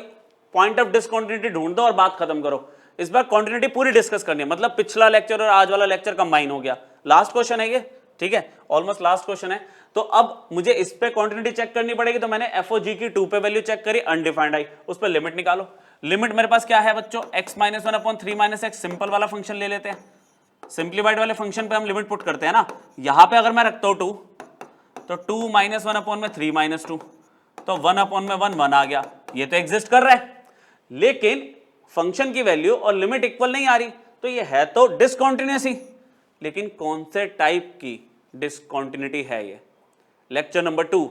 पॉइंट ऑफ डिसकंटिन्यूटी ढूंढ दो और बात खत्म करो, इस बार कॉन्टिन्यूटी पूरी डिस्कस करनी है। मतलब पिछला लेक्चर और आज वाला लेक्चर कंबाइन हो गया, लास्ट क्वेश्चन है ये। ठीक है, ऑलमोस्ट लास्ट क्वेश्चन है। तो अब मुझे इस पे कॉन्टिन्यूटी चेक करनी पड़ेगी, तो मैंने एफ ओ जी की 2 पे वैल्यू चेक करी, अनडिफाइंड आई, उस पर लिमिट निकालो। लिमिट मेरे पास क्या है बच्चों, x-1/3 - x, सिंपल वाला फंक्शन ले लेते हैं। सिंप्लीफाइड वाले फंक्शन पे हम लिमिट पुट करते हैं ना, यहां पे अगर मैं रखता हूं 2, तो 2 - 1/3 - 2, तो 1/1 आ गया। ये तो एग्जिस्ट कर रहा है, लेकिन फंक्शन की वैल्यू और लिमिट इक्वल नहीं आ रही, तो ये है तो डिसकंटिन्यूअस ही, लेकिन कौन से टाइप की डिसकंटिन्यूटी है ये, लेक्चर नंबर 2,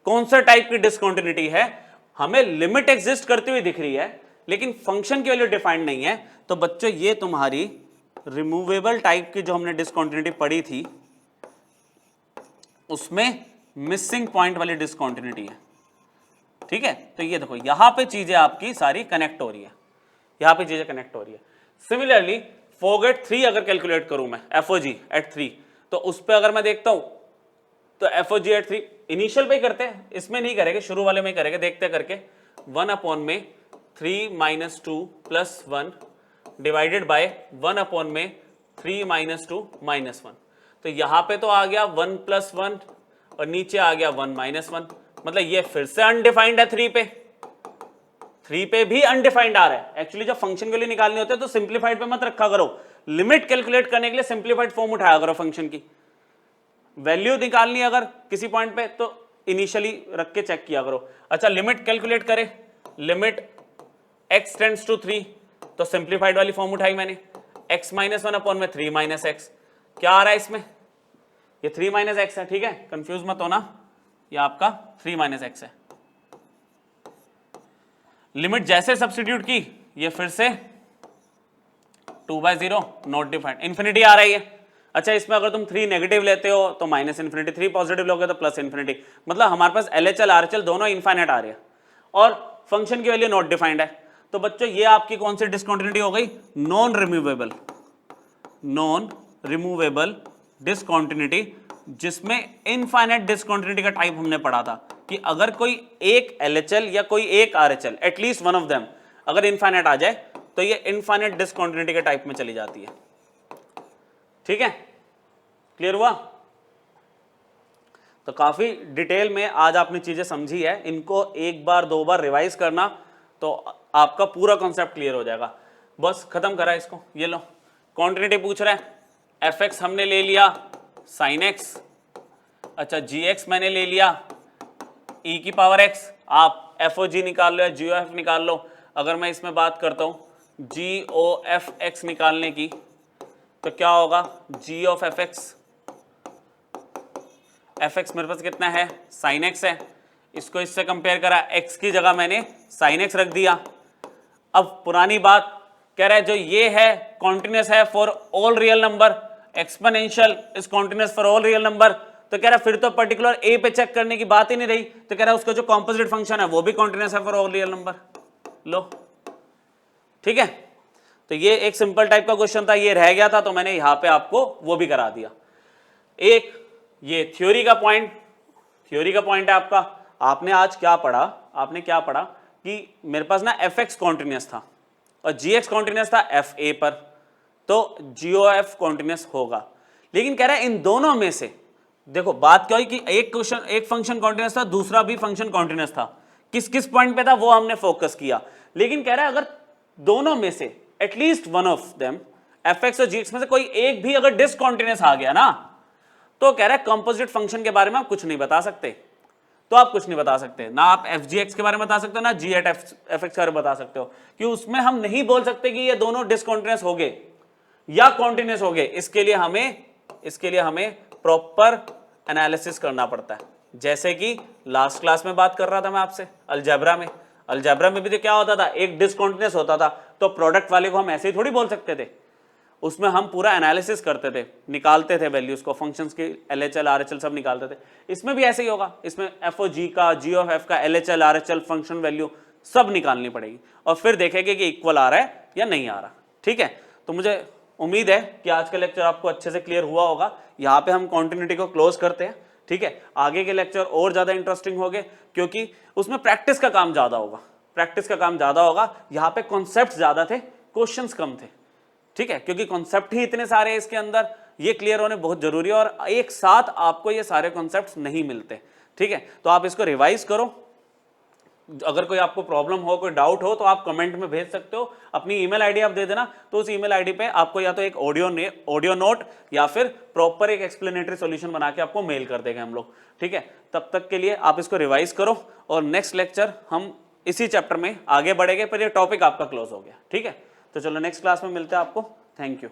कौन सा टाइप की डिसकंटिन्यूटी है। हमें लिमिट एग्जिस्ट करती हुई दिख रही है, लेकिन फंक्शन की वैल्यू डिफाइंड नहीं है। तो बच्चों ये तुम्हारी रिमूवेबल टाइप की जो हमने डिसकंटिन्यूटी पढ़ी थी, उसमें मिसिंग पॉइंट वाली डिसकंटिन्यूटी है। ठीक है, तो ये देखो यहां पे चीजें आपकी सारी कनेक्ट हो रही है, यहां पे चीजें कनेक्ट हो रही है। सिमिलरली फोगेट 3 अगर कैलकुलेट करूं मैं एफओजी एट 3, तो उस पर अगर मैं देखता हूं तो एफओजी एट 3 इनिशियल पे ही करते हैं, इसमें नहीं करेंगे, शुरू वाले में ही करेंगे, देखते करके 1/3 - 2 + 1 डिवाइडेड बाय 1/3 - 2 - 1। तो यहां पे तो आ गया 1 + 1 और नीचे आ गया 1 - 1, मतलब ये फिर से अनडिफाइंड है। 3 पे भी अनडिफाइंड आ रहा है। एक्चुअली जब फंक्शन के लिए निकालने होते हैं तो सिंप्लीफाइड पे मत रखा करो, लिमिट कैलकुलेट करने के लिए सिंप्लीफाइड फॉर्म उठाया करो। फंक्शन की वैल्यू निकालनी है अगर किसी पॉइंट पे, तो इनिशियली रख के चेक किया करो। अच्छा, लिमिट कैलकुलेट करें, लिमिट x टेंड्स टू 3, तो सिंप्लीफाइड वाली फॉर्म उठाई मैंने, x - 1/3 - x, क्या आ रहा है इसमें, ये 3 - x है। ठीक है, कंफ्यूज मत होना, ये आपका 3 - x है। लिमिट जैसे सब्स्टिट्यूट की, ये फिर से 2/0 नॉट डिफाइंड, इंफिनिटी आ रही है। अच्छा, इसमें अगर तुम 3 नेगेटिव लेते हो तो -∞, 3 पॉजिटिव लोगे तो +∞, मतलब हमारे पास LHL RHL दोनों इनफाइनाइट आ रहे हैं और फंक्शन की वैल्यू नॉट डिफाइंड है। तो बच्चों ये आपकी कौन सी डिसकंटिन्यूटी हो गई, नॉन रिमूवेबल डिसकंटिन्यूटी, जिसमें इनफाइनाइट डिसकंटिन्यूटी का टाइप हमने पढ़ा था कि अगर कोई एक LHL या कोई एक RHL, at least one of them अगर इनफाइनाइट आ जाए तो ये इनफाइनाइट डिसकंटिन्यूटी के टाइप में चली जाती है। ठीक है, क्लियर हुआ। तो काफी डिटेल में आज आपने चीजें समझी है, इनको एक बार दो बार रिवाइज करना तो आपका पूरा कॉन्सेप्ट क्लियर हो जाएगा। बस खत्म करा इसको। ये लो, कॉन्टिन्यूटी पूछ रहा है, fx हमने ले लिया sin x अच्छा gx मैंने ले लिया e की पावर x, आप FOG निकाल लो या GOF निकाल लो। अगर मैं इसमें बात करता हूँ GOFX निकालने की तो क्या होगा, g ऑफ fx, fx मेरे पास कितना है sin x है, इसको इससे कंपेयर करा, x की जगह मैंने sin x रख दिया। अब पुरानी बात कह रहा है जो ये है कॉन्टिन्यूस है for all real number, exponential is continuous for all real number, तो कह रहा है फिर तो पर्टिकुलर a पे चेक करने की बात ही नहीं रही, तो कह रहा है उसका जो कॉम्पोजिट फंक्शन है वो भी कॉन्टिन्यूस है फॉर ऑल रियल नंबर। लो ठीक है, तो ये एक सिंपल टाइप का क्वेश्चन था, ये रह गया था तो मैंने यहां पे आपको वो भी करा दिया। एक ये थ्योरी का पॉइंट है आपका। आपने आज क्या पढ़ा, आपने क्या पढ़ा कि मेरे पास ना fx कॉन्टिन्यूस था और gx कॉन्टिन्यूस था fa पर, तो GOF कॉन्टिन्यूस होगा। लेकिन कह रहा है इन दोनों में से, देखो बात क्या हुई कि एक फंक्शन कॉन्टिन्यूस था, दूसरा भी फंक्शन कॉन्टिन्यूस था, किस किस पॉइंट पे था वो हमने फोकस किया। लेकिन कह रहा है अगर दोनों में से at least one of them fx और gx में से कोई एक भी अगर डिसकॉन्टिन्यूस आ गया ना, तो कह रहा है कंपोजिट फंक्शन के बारे में आप कुछ नहीं बता सकते। तो आप कुछ नहीं बता सकते, ना आप fgx के बारे में बता सकते हो, ना g at fx के बारे में बता सकते हो, कि उसमें हम नहीं बोल सकते कि ये दोनों डिसकॉन्टिन्यूस हो गए या कॉन्टिन्यूस हो गए। इसके लिए हमें प्रॉपर एनालिसिस करना पड़ता है, जैसे कि लास्ट क्लास में बात कर रहा था मैं आपसे अलजेब्रा में भी तो क्या होता था, एक डिसकॉन्टिन्यूस होता था तो प्रोडक्ट वाले को हम ऐसे ही थोड़ी बोल सकते थे, उसमें हम पूरा एनालिसिस करते थे, निकालते थे वैल्यूज को, फंक्शंस की LHL RHL सब निकालते थे। इसमें भी ऐसे ही होगा, इसमें FOG का, G ऑफ F का, LHL RHL फंक्शन वैल्यू सब निकालनी पड़ेगी और फिर देखेंगे कि इक्वल आ रहा है या नहीं आ रहा। ठीक है, तो मुझे उम्मीद है कि आज का लेक्चर आपको अच्छे से क्लियर हुआ होगा। यहाँ पे हम कॉन्टिन्यूटी को क्लोज करते हैं। ठीक है, आगे के लेक्चर और ज्यादा इंटरेस्टिंग होंगे क्योंकि उसमें प्रैक्टिस का काम ज्यादा होगा। यहाँ पे कॉन्सेप्ट ज्यादा थे, क्वेश्चंस कम थे। ठीक है, क्योंकि कॉन्सेप्ट ही इतने सारे हैं इसके अंदर, ये क्लियर होने बहुत जरूरी है और एक साथ आपको ये सारे कॉन्सेप्ट्स नहीं मिलते। ठीक है, तो आप इसको रिवाइज करो। अगर कोई आपको प्रॉब्लम हो, कोई डाउट हो तो आप कमेंट में भेज सकते हो, अपनी ईमेल आईडी आप दे देना, तो उस ईमेल आईडी पे आपको या तो एक ऑडियो नोट या फिर प्रॉपर एक एक्सप्लेनेटरी सॉल्यूशन बना के आपको मेल कर देंगे हम लोग। ठीक है, तब तक के लिए आप इसको रिवाइज करो और नेक्स्ट लेक्चर हम इसी चैप्टर में आगे बढ़ेंगे, पर ये टॉपिक आपका क्लोज हो गया। ठीक है, तो चलो नेक्स्ट क्लास में मिलते हैं आपको। Thank you.